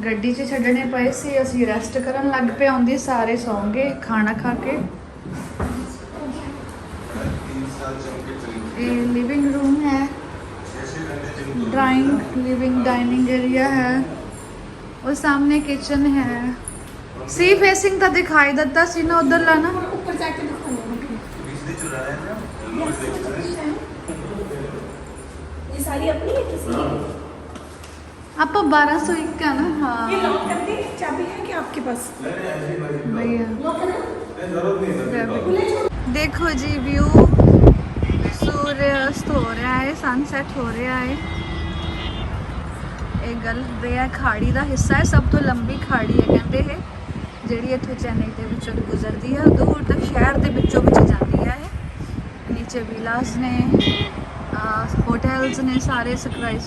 ਗੱਡੀ 'ਚ ਛੱਡਣੇ ਪਏ ਸੀ ਅਸੀਂ ਰੈਸਟ ਕਰਨ ਲੱਗ ਪਏ ਆਉਂਦੀ ਸਾਰੇ ਸੌਂ ਗਏ ਖਾਣਾ ਖਾ ਕੇ ये लिविंग रूम है ड्राइंग लिविंग डाइनिंग एरिया है और सामने किचन है सी फेसिंग तो दिखाई देता सी ना उधर लाना ऊपर जाके दिखाऊंगा। ये सारी सारी अपनी है किसी की? आप 1201 का ना? हाँ ये लॉक करती चाबी है कि आपके पास? भैया लॉक है ना? देखो जी व्यू, सूर्यास्त हो रहा है, सनसैट हो रहा है। ਇਹ ਗਲਫ ਬੇ ਹੈ, ਖਾੜੀ ਦਾ ਹਿੱਸਾ ਹੈ, ਸਭ ਤੋਂ ਲੰਬੀ ਖਾੜੀ ਹੈ ਕਹਿੰਦੇ ਇਹ, ਜਿਹੜੀ ਇੱਥੋਂ ਚੇਨਈ ਦੇ ਵਿੱਚੋਂ ਗੁਜ਼ਰਦੀ ਹੈ, ਦੂਰ ਤੱਕ ਸ਼ਹਿਰ ਦੇ ਵਿੱਚੋਂ ਵਿੱਚ ਜਾਂਦੀ ਹੈ ਇਹ। ਨੀਚੇ ਵਿਲਾਸ ਨੇ, ਹੋਟਲਸ ਨੇ, ਸਾਰੇ ਸਕਾਈ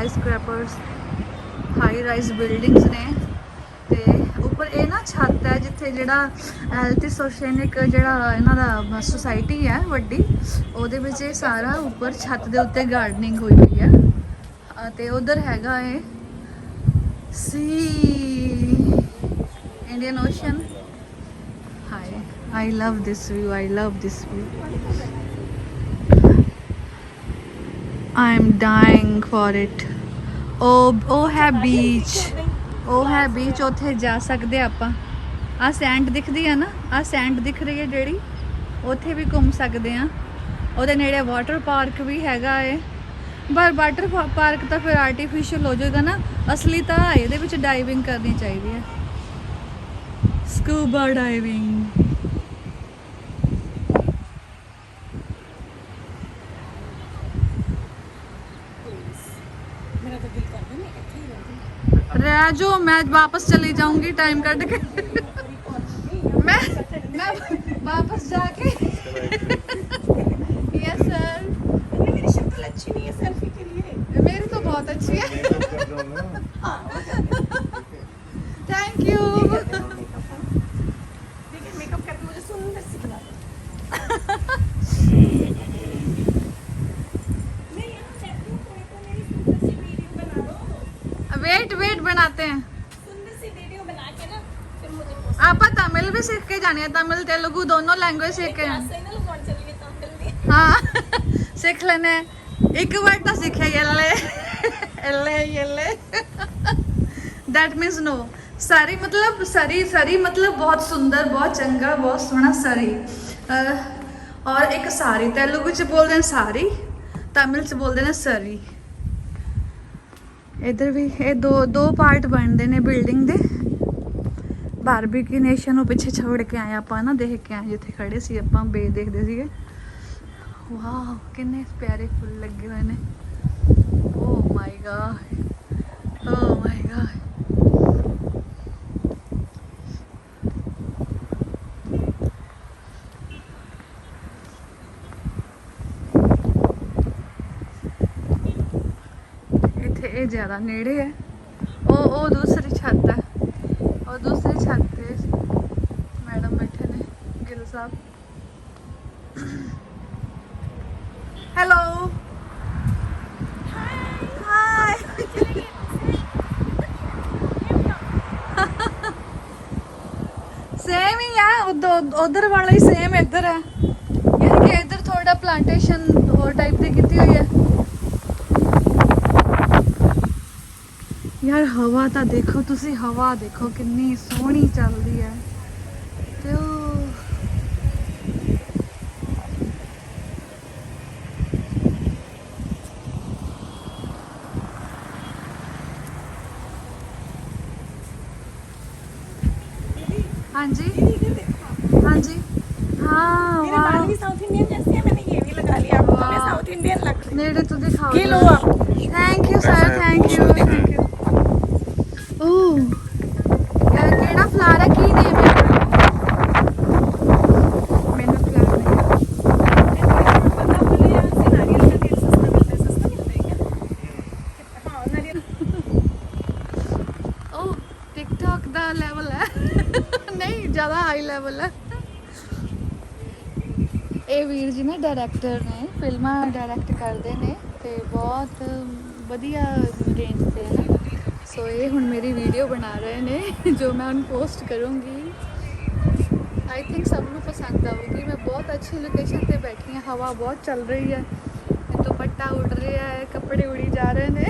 ਸਕ੍ਰੈਪਰਸ, ਹਾਈ ਰਾਈਜ਼ ਬਿਲਡਿੰਗਸ ਨੇ, ਤੇ ਉੱਪਰ ਇਹ ਨਾ ਛੱਤ ਹੈ ਜਿੱਥੇ ਜਿਹੜਾ ਐਲਟਿਸ ਓਸ਼ੇਨਿਕ ਜਿਹੜਾ ਇਹਨਾਂ ਦਾ ਸੁਸਾਇਟੀ ਹੈ ਵੱਡੀ, ਉਹਦੇ ਵਿੱਚ ਇਹ ਸਾਰਾ ਉੱਪਰ ਛੱਤ ਦੇ ਉੱਤੇ ਗਾਰਡਨਿੰਗ ਹੋਈ ਹੋਈ ਹੈ। ਤੇ ਉਧਰ ਹੈਗਾ ਹੈ ਸੀ, Indian Ocean. Hi, I love this view, I love this view. I am dying for it. ਉਹ ਹੈ ਬੀਚ, ਉਹ ਹੈ ਬੀਚ, ਉੱਥੇ ਜਾ ਸਕਦੇ ਆਪਾਂ। ਆ ਸੈਂਡ ਦਿਖਦੀ ਹੈ ਨਾ, ਆ ਸੈਂਡ ਦਿਖ ਰਹੀ ਹੈ ਜਿਹੜੀ, ਉੱਥੇ ਵੀ ਘੁੰਮ ਸਕਦੇ ਆ। ਉਹਦੇ ਨੇੜੇ ਵਾਟਰ ਪਾਰਕ ਵੀ ਹੈਗਾ ਹੈ, ਪਰ ਵਾਟਰ ਪਾਰਕ ਤਾਂ ਫਿਰ ਆਰਟੀਫੀਸ਼ੀਅਲ ਹੋ ਜਾਏਗਾ ਨਾ, ਅਸਲੀ ਤਾਂ ਇਹਦੇ ਵਿੱਚ ਡਾਈਵਿੰਗ ਕਰਨੀ ਚਾਹੀਦੀ ਹੈ, ਸਕੂਬਾ ਡਾਈਵਿੰਗ। मेरा तो दिल करता है मैं इकट्ठे ही रहूं। रह जो, मैं वापस चली जाऊंगी टाइम कट के। मैं वापस जाके यस सर। मेरी शक्ल अच्छी नहीं है सेल्फी के लिए। मेरी तो बहुत अच्छी है, थैंक यू। देखिए मेकअप करके मुझे सुंदर सी बना दो। मैं यहाँ बैठी हूँ, कोई तो मेरी सुंदर सी वीडियो बना दो। वेट वेट बनाते हैं। सुंदर सी वीडियो बना के ना फिर मुझे पोस्ट। आप तमिल भी सीख के जानी है, तमिल तेलुगु दोनों लैंग्वेज सीख के हैं। ऐसे ना लगाउन चलिए तमिल में। हाँ सीख लेने, एक वर्ड तो सीखे येले येले येले, दैट मीन्स नो। सरी मतलब सरी, सरी मतलब बहुत सुंदर, बहुत चंगा, बहुत सोहना सरी। और एक सारी, तेलुगु च बोलते हैं सारी, तमिल च बोलते हैं सरी। इधर भी ये दो पार्ट बनते हैं बिल्डिंग दे। बारबेक्यू नेशन ਨੂੰ ਪਿੱਛੇ ਛੋੜ ਕੇ ਆਏ ਆਪਾਂ ਨਾ, ਦੇਖ ਕੇ ਆਏ ਜਿੱਥੇ ਖੜੇ ਸੀ ਆਪਾਂ, ਬੇ ਦੇਖਦੇ ਸੀਗੇ। ਵਾਓ ਕਿੰਨੇ ਪਿਆਰੇ ਫੁੱਲ ਲੱਗੇ ਹੋਏ ਨੇ। ਓ ਮਾਈ ਗॉड, ਓ ਮਾਈ ਗॉड। ਇੱਥੇ ਇਹ ਜ਼ਿਆਦਾ ਨੇੜੇ ਹੈ, ਉਹ ਦੂਸਰੀ ਛੱਤ ਹੈ, और दूसरी छत पे मैडम बैठे ने, गिल साहब। Hello hi. सेम ही है, उधर वाला ही सेम इधर है यार, कि इधर थोड़ा प्लांटेशन और टाइप की की हुई है यार। हवा ਤਾਂ ਦੇਖੋ ਤੁਸੀਂ, ਹਵਾ ਦੇਖੋ ਕਿੰਨੀ ਸੋਹਣੀ ਚੱਲਦੀ ਹੈ। ਤੇ ਉਹ ਹਾਂਜੀ ਹਾਂਜੀ हाँ मेरे बाल भी साउथ इंडियन जैसे हैं, मैंने ये भी लगा लिया। आपको मैं साउथ इंडियन लग रही नेड़े तो दिखाओ। ये लो आप। Thank you sir, thank you thank you. ओह यार केड़ा फ्लावर है, की नेम है? मैंने फ्लावर नहीं पता बोले यहाँ से नारियल का तेल सस्ता मिलता है। सस्ता मिलता है क्या? हाँ नारियल। ओह टिकटॉक दा लेवल है नहीं ज़्यादा हाई लेवल है। ਇਹ ਵੀਰ ਜੀ ਨੇ ਡਾਇਰੈਕਟਰ ਨੇ, ਫਿਲਮਾਂ ਡਾਇਰੈਕਟ ਕਰਦੇ ਨੇ ਤੇ ਬਹੁਤ ਵਧੀਆ ਰੇਂਜ ਤੇ ਹੈ। ਸੋ ਇਹ ਹੁਣ ਮੇਰੀ ਵੀਡੀਓ ਬਣਾ ਰਹੇ ਨੇ ਜੋ ਮੈਂ ਹੁਣ ਪੋਸਟ ਕਰੂੰਗੀ। ਆਈ ਥਿੰਕ ਸਭ ਨੂੰ ਪਸੰਦ ਆਊਗੀ। ਮੈਂ ਬਹੁਤ ਅੱਛੀ ਲੋਕੇਸ਼ਨ ਤੇ ਬੈਠੀ ਹਾਂ, ਹਵਾ ਬਹੁਤ ਚੱਲ ਰਹੀ ਹੈ, ਦੁਪੱਟਾ ਉੱਡ ਰਿਹਾ ਹੈ, ਕੱਪੜੇ ਉੜੀ ਜਾ ਰਹੇ ਨੇ।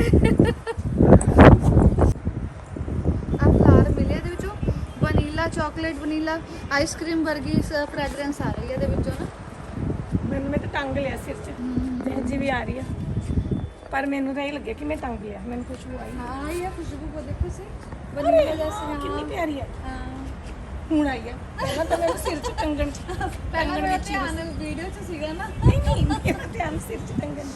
ਆ ਫਲਾਰ ਮਿਲਿਆ ਇਹਦੇ ਵਿੱਚੋਂ ਵਨੀਲਾ, ਚਾਕਲੇਟ ਵਨੀਲਾ ਆਈਸਕ੍ਰੀਮ ਵਰਗੀ ਫ੍ਰੈਗਰੈਂਸ ਆ ਰਹੀ ਹੈ ਇਹਦੇ ਵਿੱਚੋਂ ਨਾ। मैं तो टांग लिया सिर से, जी भी आ रही है। पर मैंने तो ये लगे कि मैं तंग लिया, मैंने खुशबू आई। हाँ ये खुशबू को देखो से वनीला जैसे। कितनी प्यारी है। ਹੁਣ ਆਈ ਆ ਪਹਿਲਾਂ ਤਾਂ ਮੈਨੂੰ ਸਿਰ 'ਚ ਟੰਗਣ 'ਚ ਪਹਿਲਾਂ ਮੇਰਾ ਧਿਆਨ ਵੀਡੀਓ 'ਚ ਸੀਗਾ ਨਾ। ਨਹੀਂ ਮੇਰਾ ਧਿਆਨ ਸਿਰ 'ਚ ਟੰਗਣ 'ਚ।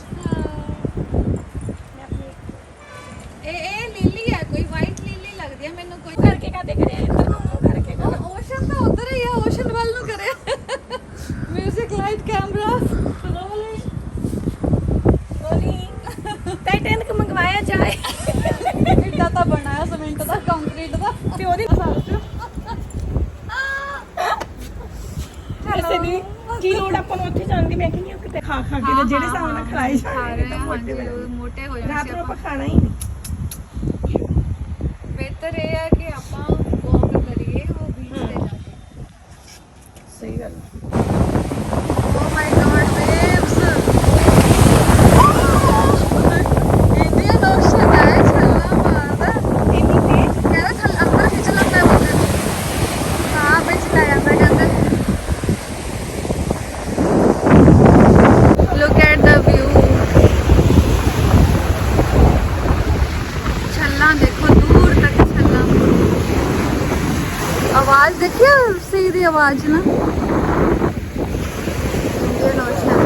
ਇਹ ਲੀਲੀ ਹੈ, ਕੋਈ ਵਾਈਟ ਲੀਲੀ ਲੱਗਦੀ ਹੈ ਮੈਨੂੰ। ਕੋਈ ਕਰਕੇ ਕਾਦੇ ਕਰਿਆ ਇੱਧਰ ਨੂੰ ਮੂੰਹ ਕਰਕੇ ਕਰ। ਓਸ਼ਨ ਤਾਂ ਉਧਰ ਹੀ ਆ, ਓਸ਼ਨ ਵੱਲ ਨੂੰ ਕਰੇ। Music light camera rolling Titanic ਮੰਗਵਾਇਆ ਜਾਏ। ਇੱਡਾ ਤਾਂ ਬਣਾਇਆ ਸੀਮੈਂਟ ਦਾ, ਕੰਕਰੀਟ ਦਾ। ਤੇ ਉਹਦੀ ਐਸੇ ਨਹੀਂ ਕੀ ਲੋੜ ਆਪਾਂ ਨੂੰ ਉੱਥੇ ਜਾਣ ਦੀ। ਮੈਂ ਕਹਿੰਦੀ ਹਾਂ ਕਿਤੇ ਖਾ ਕੇ ਤੇ ਜਿਹੜੇ ਹਿਸਾਬ ਨਾਲ ਖਲਾਈ ਜਾਣਗੇ ਤਾਂ ਮੋਟੇ ਹੋ ਰਾਤ ਜਾਣਗੇ। ਨੂੰ ਆਪਾਂ ਖਾਣਾ ਹੀ ਨਹੀਂ। ਬਿਹਤਰ ਇਹ ਹੈ ਕਿ ਆਪਾਂ ਵਾਕ ਕਰੀਏ ਉਹ ਬੀਚ ਤੇ ਜਾ ਕੇ। ਸਹੀ ਗੱਲ। ਓ ਮਾਈ ਗॉड ਵੇਵਸ, ਇੰਡੀਅਨ ਓਸ਼ਨ ਹੈ। ਛੱਲਾ ਮਾਰਦਾ ਇੰਨੀ ਤੇਜ਼ ਕਹਿੰਦਾ, ਥੱਲੇ ਅੰਦਰ ਖਿੱਚ ਲੈਂਦਾ ਬੰਦੇ ਨੂੰ। ਹਾਂ ਵਿੱਚ ਲੈ ਜਾਂਦਾ ਕਹਿੰਦੇ। Look at the view. छल्ला देखो दूर तक छल्ला। आवाज देखिए सी दी आवाज ना। Indian ocean.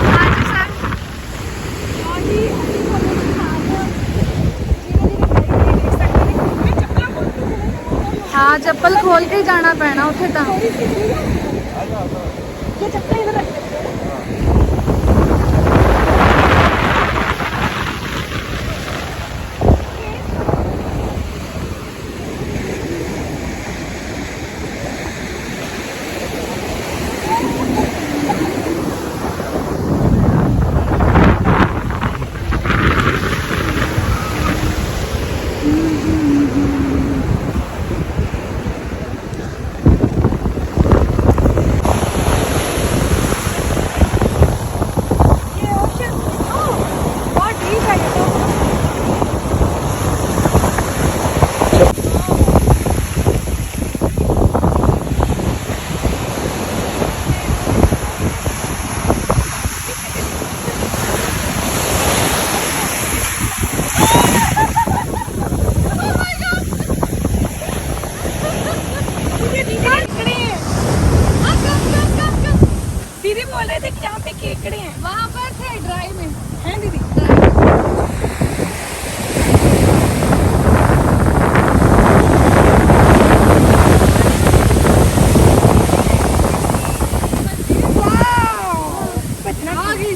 हाँ जी सर। हाँ चप्पल खोल के ही जाना पैना उत्थे तां। ये चप्पल इधर रख। दीदी बोल रहे थे कि यहाँ पे केकड़े हैं। वहाँ पर थे ड्राई में। हैं दीदी?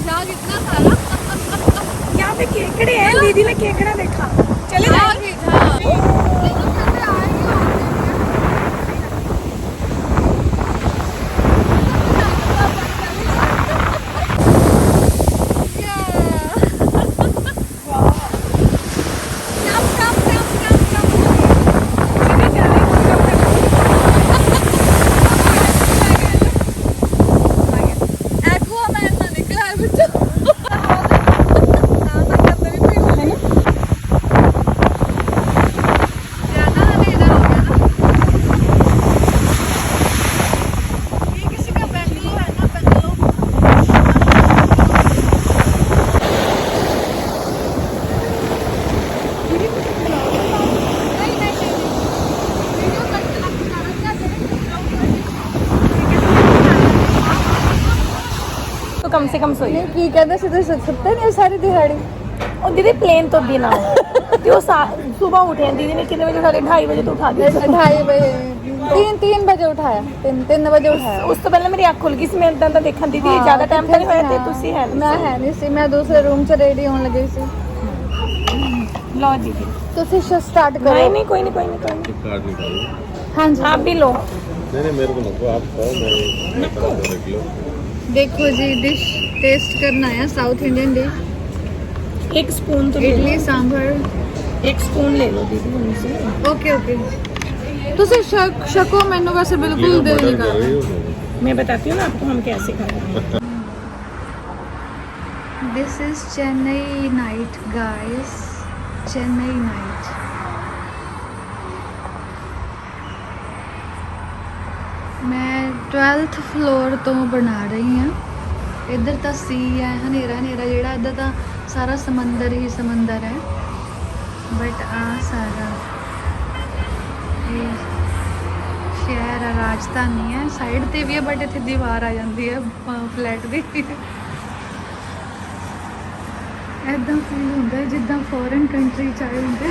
जाग इतना सारा। यहाँ पे केकड़े हैं। दीदी ने केकड़ा देखा। चले जाएंगे। कम से कम सोई ਕੀ ਕਹਿੰਦੇ ਸੀ ਤੁਸੀਂ ਸੁੱਤੇ ਨਹੀਂ ਸਾਰੀ ਦਿਹਾੜੀ? और दीदी प्लेन तो भी ना हो तो सुबह उठे हैं। दीदी ने कितने बजे? 2:30 बजे तो उठा दिया। 2:30 बजे 3 बजे उठाया। 3 बजे उठाया। उस तो पहले मेरी अख खुल गई सी। मैं इदां दा देखन दीदी ज्यादा टाइम तो नहीं होया ते तुसी है मैं है नहीं सी, मैं दूसरे रूम च रेडी होने लगी सी। लो दीदी ਤੁਸੀਂ स्टार्ट करो। नहीं नहीं कोई नहीं कोई नहीं कोई नहीं। कार्ड निकालो। हाँ जी आप भी लो। नहीं नहीं मेरे को नको, आप खाओ, मैं रख लो। देखो जी डिश टेस्ट करना है, साउथ इंडियन डिश। एक स्पून तो ले इडली लो। सांभर। एक स्पून ले लो दीदी उनसे। Okay okay. ਤੁਸੀਂ ਸ਼ੱਕੋ ਮੈਨੂੰ ਵੈਸੇ ਬਿਲਕੁਲ ਦਿਲ ਨਹੀਂ ਕਰਦਾ। मैं बताती हूँ ना आपको हम कैसे खाएंगे। This is Chennai night guys, Chennai night. मैं 12th फ्लोर तो बना रही हाँ। ਇੱਧਰ ਤਾਂ ਸੀ ਹੈ, ਹਨੇਰਾ ਹਨੇਰਾ ਜਿਹੜਾ, ਇੱਧਰ ਤਾਂ ਸਾਰਾ ਸਮੁੰਦਰ ਹੀ ਸਮੁੰਦਰ ਹੈ। ਬਟ ਆ ਸਾਰਾ ਇਹ ਸ਼ਹਿਰ ਹੈ, ਰਾਜਧਾਨੀ ਹੈ, ਸਾਈਡ ਤੇ ਵੀ ਹੈ ਬਟ ਇੱਥੇ ਦੀਵਾਰ ਆ ਜਾਂਦੀ ਹੈ ਫਲੈਟ ਦੀ। ਇੱਦਾਂ ਫੀਲ ਹੁੰਦਾ ਹੈ ਜਿੱਦਾਂ ਫੋਰਨ ਕੰਟਰੀ ਚ ਆਏ ਹੁੰਦੇ।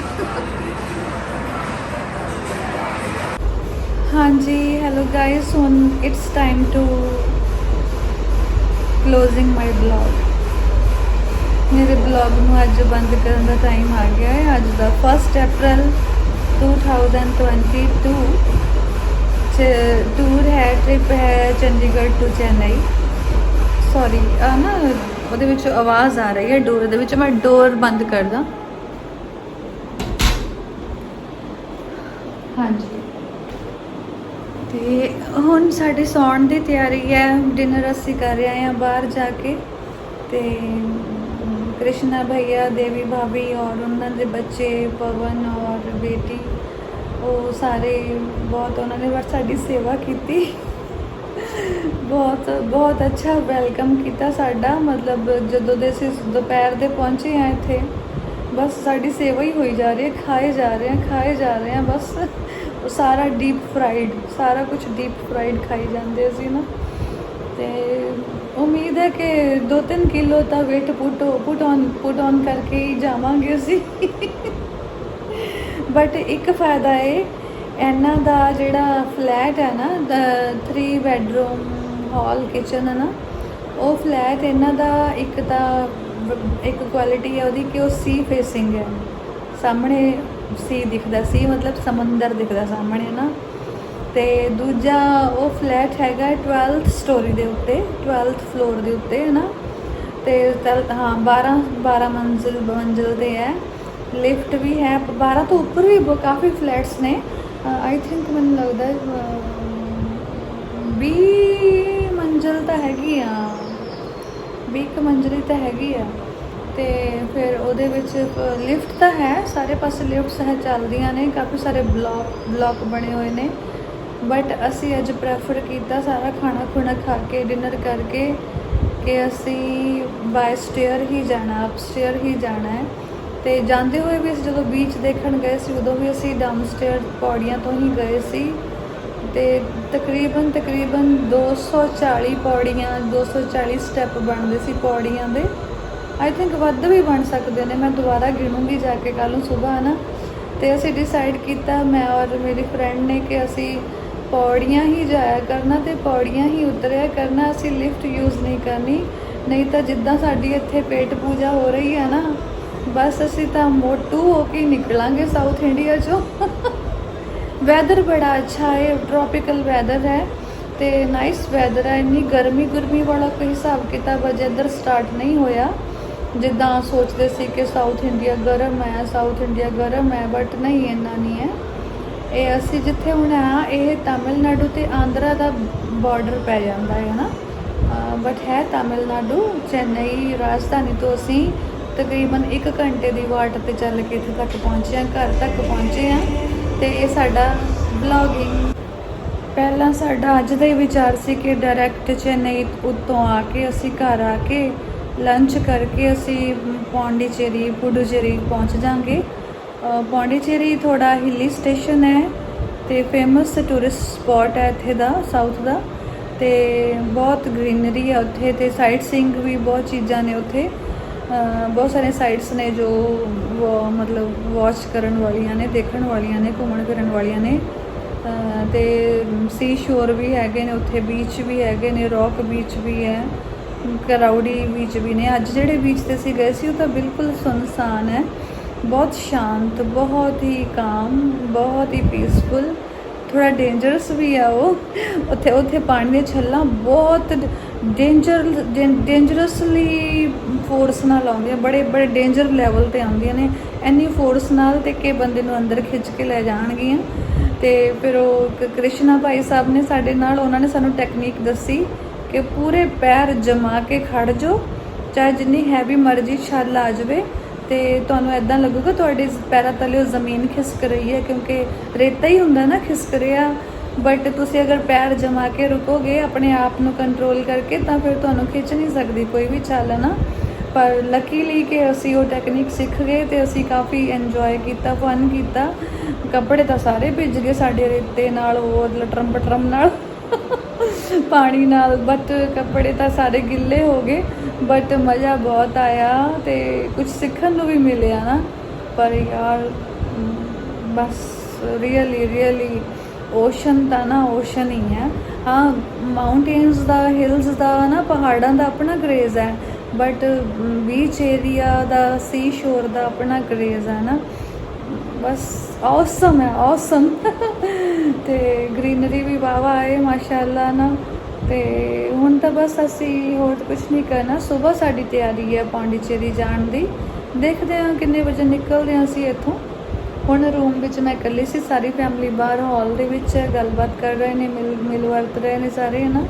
ਹਾਂਜੀ ਹੈਲੋ ਗਾਇਸ, ਹੁਣ it's time to closing my blog. ਮੇਰੇ ਬਲੌਗ ਨੂੰ ਅੱਜ ਬੰਦ ਕਰਨ ਦਾ ਟਾਈਮ ਆ ਗਿਆ ਹੈ। ਅੱਜ ਦਾ 1 ਅਪ੍ਰੈਲ 2022 ਟੂਰ ਹੈ, ਟ੍ਰਿਪ ਹੈ ਚੰਡੀਗੜ੍ਹ ਟੂ ਚੇਨਈ। ਸੌਰੀ ਨਾ ਉਹਦੇ ਵਿੱਚ ਆਵਾਜ਼ ਆ ਰਹੀ ਹੈ ਡੋਰ ਦੇ ਵਿੱਚ, ਮੈਂ ਡੋਰ ਬੰਦ ਕਰਦਾ। ਹਾਂਜੀ ਤੇ ਹੁਣ ਸਾਡੀ ਸੌਣ ਦੀ ਤਿਆਰੀ ਹੈ। ਡਿਨਰ ਅਸੀਂ ਕਰ ਰਹੇ ਹਾਂ ਬਾਹਰ ਜਾ ਕੇ। ਤੇ कृष्णा भैया, देवी भाभी और उन्होंने बच्चे पवन और बेटी, वो सारे बहुत उन्होंने बस साड़ी सेवा की, बहुत बहुत अच्छा वेलकम किया साडा। मतलब जदों दे असीं दोपहर दे पहुंचे हैं इत्थे, बस साड़ी सेवा ही होई जा रही है, खाए जा रहे हैं खाए जा रहे हैं। बस वो सारा डीप फ्राइड, सारा कुछ डीप फ्राइड खाई जाते असीं ना। ते उम्मीद है कि 2-3 किलो तो वेट पुट ऑन करके ही जावांगे असी। बट एक फ़ायदा है इन्हां दा जिहड़ा फ्लैट है ना, 3 बेडरूम हॉल किचन है ना, वो फ्लैट इन्हां दा एक क्वालिटी है उहदी कि वो सी फेसिंग है, सामने सी दिखदा, सी मतलब समंदर दिखदा सामने ना। ਤੇ ਦੂਜਾ ਉਹ ਫਲੈਟ ਹੈਗਾ 12th ਸਟੋਰੀ ਦੇ ਉੱਤੇ, 12th ਫਲੋਰ ਦੇ ਉੱਤੇ ਹੈ ਨਾ। ਤੇ ਹਾਂ 12 ਮੰਜ਼ਿਲ ਤੇ ਹੈ, ਲਿਫਟ ਵੀ ਹੈ। 12 ਤੋਂ ਉੱਪਰ ਵੀ ਕਾਫੀ ਫਲੈਟਸ ਨੇ। ਆਈ ਥਿੰਕ ਮੈਨੂੰ ਲੱਗਦਾ 20 ਮੰਜ਼ਿਲ ਤਾਂ ਹੈਗੀ ਆ, 20 ਮੰਜ਼ਿਲ ਤਾਂ ਹੈਗੀ ਆ। ਤੇ ਫਿਰ ਉਹਦੇ ਵਿੱਚ ਲਿਫਟ ਤਾਂ ਹੈ, ਸਾਰੇ ਪਾਸੇ ਲਿਫਟਸ ਹੈ ਚੱਲਦੀਆਂ ਨੇ, ਕਾਫੀ ਸਾਰੇ ਬਲੌਕ ਬਣੇ ਹੋਏ ਨੇ। बट असी अज प्रैफर किया सारा खाना खुना खा के डिनर करके कि असी बाय स्टेयर ही जाना, अप स्टेयर ही जाना है। तो जाते हुए भी जो बीच देखण गए सी उदों भी असी डाउन स्टेयर पौड़ियां तो ही गए सी। ते तकरीबन 240 पौड़ियां, 240 स्टैप बनते सी पौड़ियां दे। आई थिंक वध भी बन सकते हैं, मैं दोबारा गिणूंगी जाके कल सुबह है ना। तो असी डिसाइड किया मैं और मेरी फ्रेंड ने कि असी पौड़ियाँ ही जाया करना ते पौड़ियाँ ही उतरिया करना, असी लिफ्ट यूज़ नहीं करनी। नहीं तो जिद्दां साडी इत्थे पेट पूजा हो रही है ना, बस असी तो मोटू हो के निकलांगे साउथ इंडिया चो। वैदर बड़ा अच्छा है, ट्रॉपिकल वैदर है ते नाइस वैदर है। इन्नी गर्मी वाला कोई हिसाब किताब अजे इधर स्टार्ट नहीं होया जिद्दां सोचते सी कि साउथ इंडिया गर्म है, साउथ इंडिया गर्म है, बट नहीं इन्ना नहीं है। ये असी जिथे हुण आ ये तमिलनाडु ते आंध्रा का बॉर्डर पै जाता है ना, बट है तमिलनाडु। चेन्नई राजधानी तो असी तकरीबन 1 घंटे की वाट पर चल के इत्थे तक पहुँचे हैं, घर तक पहुँचे हैं। तो ये साडा ब्लॉगिंग पहला साडा अज का विचार सी कि डायरैक्ट चेन्नई उत्तों आके असी घर आके लंच करके असी पौंडीचेरी पुडुचेरी पहुँच जाएंगे। पौंडीचेरी थोड़ा हिली स्टेशन है तो फेमस टूरिस्ट स्पॉट है इत्थे दा, साउथ दा। तो बहुत ग्रीनरी है उत्थे, ते साइट सीइंग भी बहुत चीज़ां ने उत्थे, बहुत सारे साइट्स ने जो वो मतलब वॉच करन वालियां ने, देखण वालियां ने, घूमण फिरन वालियां ने। ते सी शोर भी हैगे ने उत्थे, बीच भी हैगे ने, रॉक बीच भी है, कराउडी बीच भी ने। अज जिहड़े बीच ते असीं गए सी वो तां बिल्कुल सुनसान है, बहुत शांत, बहुत ही काम, बहुत ही पीसफुल। थोड़ा डेंजरस भी है वो, उत्थे उत्थे पानी दी छल्लां बहुत डेंजरसली फोर्स नाल आउंदियां, बड़े बड़े डेंजर लैवल ते आउंदियां ने, इन्नी फोर्स नाल ते कि बंदे नूं अंदर खिच के लै जाणगियां। ते फिर वो कृष्णा भाई साहब ने साडे नाल, उन्होंने सानूं टैक्नीक दसी कि पूरे पैर जमा के खड़ जाओ, चाहे जिन्नी हैवी मर्जी छल आ जाए, तो तुहानूं इदां लगूगा तुहाडे पैरां तले ज़मीन खिसक रही है, क्योंकि रेता ही हुंदा ना खिसक रहा। ਬਟ ਤੁਸੀਂ ਅਗਰ ਪੈਰ ਜਮਾ ਕੇ ਰੁਕੋਗੇ ਆਪਣੇ ਆਪ ਨੂੰ ਕੰਟਰੋਲ ਕਰਕੇ ਤਾਂ ਫਿਰ ਤੁਹਾਨੂੰ ਖਿੱਚ ਨਹੀਂ ਸਕਦੀ ਕੋਈ ਵੀ ਚਾਲਨਾ। ਪਰ ਲੱਕੀਲੀ ਕਿ ਅਸੀਂ ਉਹ ਟੈਕਨੀਕ ਸਿੱਖ ਗਏ ਤੇ ਅਸੀਂ ਕਾਫੀ ਇੰਜੋਏ ਕੀਤਾ, ਫਨ ਕੀਤਾ। ਕੱਪੜੇ ਤਾਂ ਸਾਰੇ ਭਿੱਜ ਗਏ ਸਾਡੇ ਰੇਤੇ ਨਾਲ, ਹੋਰ ਲਟਰਮ ਪਟਰਮ ਨਾਲ ਪਾਣੀ ਨਾਲ, ਬਟ ਕੱਪੜੇ ਤਾਂ ਸਾਰੇ ਗਿੱਲੇ ਹੋ ਗਏ। ਬਟ ਮਜ਼ਾ ਬਹੁਤ ਆਇਆ ਤੇ ਕੁਝ ਸਿੱਖਣ ਨੂੰ ਵੀ ਮਿਲਿਆ ਨਾ। ਪਰ ਯਾਰ ਬਸ ਰੀਅਲੀ ਓਸ਼ਨ ਤਾਂ ਨਾ ਓਸ਼ਨ ਹੀ ਹੈ। ਹਾਂ, ਮਾਊਂਟੇਨਸ ਦਾ, ਹਿਲਸ ਦਾ ਨਾ, ਪਹਾੜਾਂ ਦਾ ਆਪਣਾ ਕਰੇਜ਼ ਹੈ, ਬਟ ਬੀਚ ਏਰੀਆ ਦਾ, ਸੀ ਸ਼ੋਰ ਦਾ ਆਪਣਾ ਕਰੇਜ਼ ਹੈ ਨਾ। ਬਸ ਔਸਮ ਹੈ, ਔਸਮ ਤੇ ਗ੍ਰੀਨਰੀ ਵੀ ਵਾਵਾ ਹੈ ਮਾਸ਼ਾਅੱਲਾ ਨਾ। ਤੇ ਹੁਣ ਤਾਂ ਬਸ ਅਸੀਂ ਹੋਰ ਕੁਝ ਨਹੀਂ ਕਰਨਾ। ਸਵੇਰ ਸਾਡੀ ਤਿਆਰੀ ਹੈ ਪੌਂਡੀਚੇਰੀ ਜਾਣ ਦੀ। ਦੇਖਦੇ ਹਾਂ ਕਿੰਨੇ ਵਜੇ ਨਿਕਲਦੇ ਹਾਂ ਅਸੀਂ ਇੱਥੋਂ। ਹੁਣ ਰੂਮ ਵਿੱਚ ਮੈਂ ਇਕੱਲੀ ਸੀ, ਸਾਰੀ ਫੈਮਿਲੀ ਬਾਹਰ ਹਾਲ ਦੇ ਵਿੱਚ ਗੱਲਬਾਤ ਕਰ ਰਹੇ ਨੇ, ਮਿਲ ਵਰਤ ਰਹੇ ਨੇ ਸਾਰੇ, ਹੈ ਨਾ।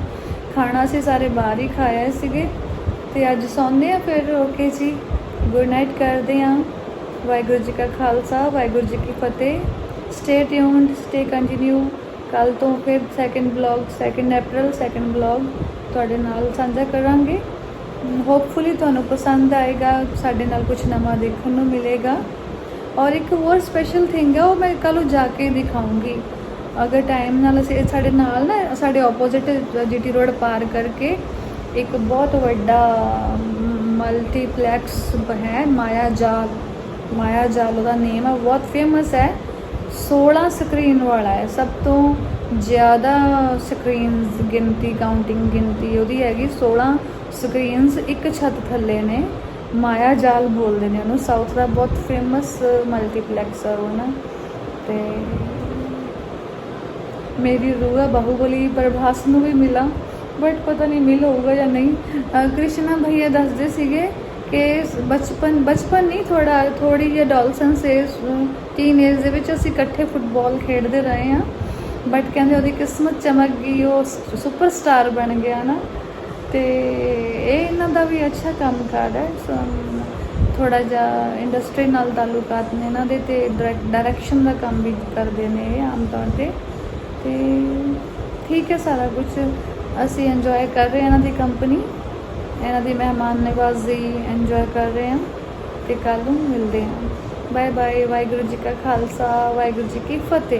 ਖਾਣਾ ਅਸੀਂ ਸਾਰੇ ਬਾਹਰ ਹੀ ਖਾਇਆ ਸੀਗੇ। ਤੇ ਅੱਜ ਸੌਂਦੇ ਆ ਫਿਰ। ਓਕੇ ਜੀ, ਗੁੱਡ ਨਾਈਟ ਕਰਦੇ ਹਾਂ। ਵਾਹਿਗੁਰੂ ਜੀ ਕਾ ਖਾਲਸਾ, ਵਾਹਿਗੁਰੂ ਜੀ ਕੀ ਫਤਿਹ। Stay tuned, stay continue. ਕੱਲ ਤੋਂ ਫਿਰ ਸੈਕਿੰਡ ਅਪ੍ਰੈਲ ਸੈਕਿੰਡ ਬਲੌਗ ਤੁਹਾਡੇ ਨਾਲ ਸਾਂਝਾ ਕਰਾਂਗੇ। ਹੋਪਫੁਲੀ ਤੁਹਾਨੂੰ ਪਸੰਦ ਆਏਗਾ, ਸਾਡੇ ਨਾਲ ਕੁਝ ਨਵਾਂ ਦੇਖਣ ਨੂੰ ਮਿਲੇਗਾ। ਔਰ ਇੱਕ ਹੋਰ ਸਪੈਸ਼ਲ ਥਿੰਗ ਹੈ, ਉਹ ਮੈਂ ਕੱਲ੍ਹ ਨੂੰ ਜਾ ਕੇ ਦਿਖਾਊਂਗੀ ਅਗਰ ਟਾਈਮ ਨਾਲ। ਅਸੀਂ ਸਾਡੇ ਨਾਲ ਨਾ, ਸਾਡੇ ਆਪੋਜ਼ਿਟ GT ਰੋਡ ਪਾਰ ਕਰਕੇ ਇੱਕ ਬਹੁਤ ਵੱਡਾ ਮਲਟੀਪਲੈਕਸ ਹੈ, ਮਾਇਆ ਜਾਲ ਉਹਦਾ ਨੇਮ ਹੈ, ਬਹੁਤ ਫੇਮਸ ਹੈ। 16 ਸਕਰੀਨ ਵਾਲਾ ਹੈ, ਸਭ ਤੋਂ ਜ਼ਿਆਦਾ ਸਕਰੀਨਸ ਗਿਣਤੀ ਉਹਦੀ ਹੈਗੀ 16 ਸਕਰੀਨਸ ਇੱਕ ਛੱਤ ਥੱਲੇ ਨੇ। ਮਾਇਆ ਜਾਲ ਬੋਲਦੇ ਨੇ ਉਹਨੂੰ, ਸਾਊਥ ਦਾ ਬਹੁਤ ਫੇਮਸ ਮਲਟੀਪਲੈਕਸ ਹੈ ਉਹ ਨਾ। ਤੇ ਮੇਰੀ ਰੂਹ ਹੈ ਬਾਹੂਬਲੀ ਪ੍ਰਭਾਸ ਨੂੰ ਵੀ ਮਿਲਾ, ਬਟ ਪਤਾ ਨਹੀਂ ਮਿਲ ਹੋਊਗਾ ਜਾਂ ਨਹੀਂ। ਕ੍ਰਿਸ਼ਨਾ ਭਈਆ ਦੱਸਦੇ ਸੀਗੇ ਕਿ ਬਚਪਨ ਨਹੀਂ, ਥੋੜੀ ਜਿਹੀ ਅਡੋਲਸੈਂਸ ਟੀਨ ਏਜ ਦੇ ਵਿੱਚ ਅਸੀਂ ਇਕੱਠੇ ਫੁੱਟਬਾਲ ਖੇਡਦੇ ਰਹੇ ਹਾਂ। ਬਟ ਕਹਿੰਦੇ ਉਹਦੀ ਕਿਸਮਤ ਚਮਕ ਗਈ, ਉਹ ਸੁਪਰਸਟਾਰ ਬਣ ਗਿਆ ਨਾ। ਤੇ ਇਹ ਇਹਨਾਂ ਦਾ ਵੀ ਅੱਛਾ ਕੰਮ ਕਾਰ ਹੈ। ਥੋੜ੍ਹਾ ਜਿਹਾ ਇੰਡਸਟਰੀ ਨਾਲ ਤਾਲੁਕਾਤ ਨੇ ਇਹਨਾਂ ਦੇ, ਤੇ ਡਾਇਰੈਕਸ਼ਨ ਦਾ ਕੰਮ ਵੀ ਕਰਦੇ ਨੇ ਇਹ ਆਮ ਤੌਰ 'ਤੇ। ਤੇ ਠੀਕ ਹੈ, ਸਾਰਾ ਕੁਝ ਅਸੀਂ ਇੰਜੋਏ ਕਰ ਰਹੇ ਹਾਂ ਇਹਨਾਂ ਦੀ ਕੰਪਨੀ, ਇਹਨਾਂ ਦੀ ਮਹਿਮਾਨ ਨਵਾਜ਼ੀ ਇੰਜੋਏ ਕਰ ਰਹੇ ਹਾਂ। ਤੇ ਕੱਲ੍ਹ ਨੂੰ ਮਿਲਦੇ ਹਾਂ। Bye bye. ਵਾਹਿਗੁਰੂ ਜੀ ਕਾ ਖਾਲਸਾ, ਵਾਹਿਗੁਰੂ ਜੀ ਕੀ ਫਤਿਹ।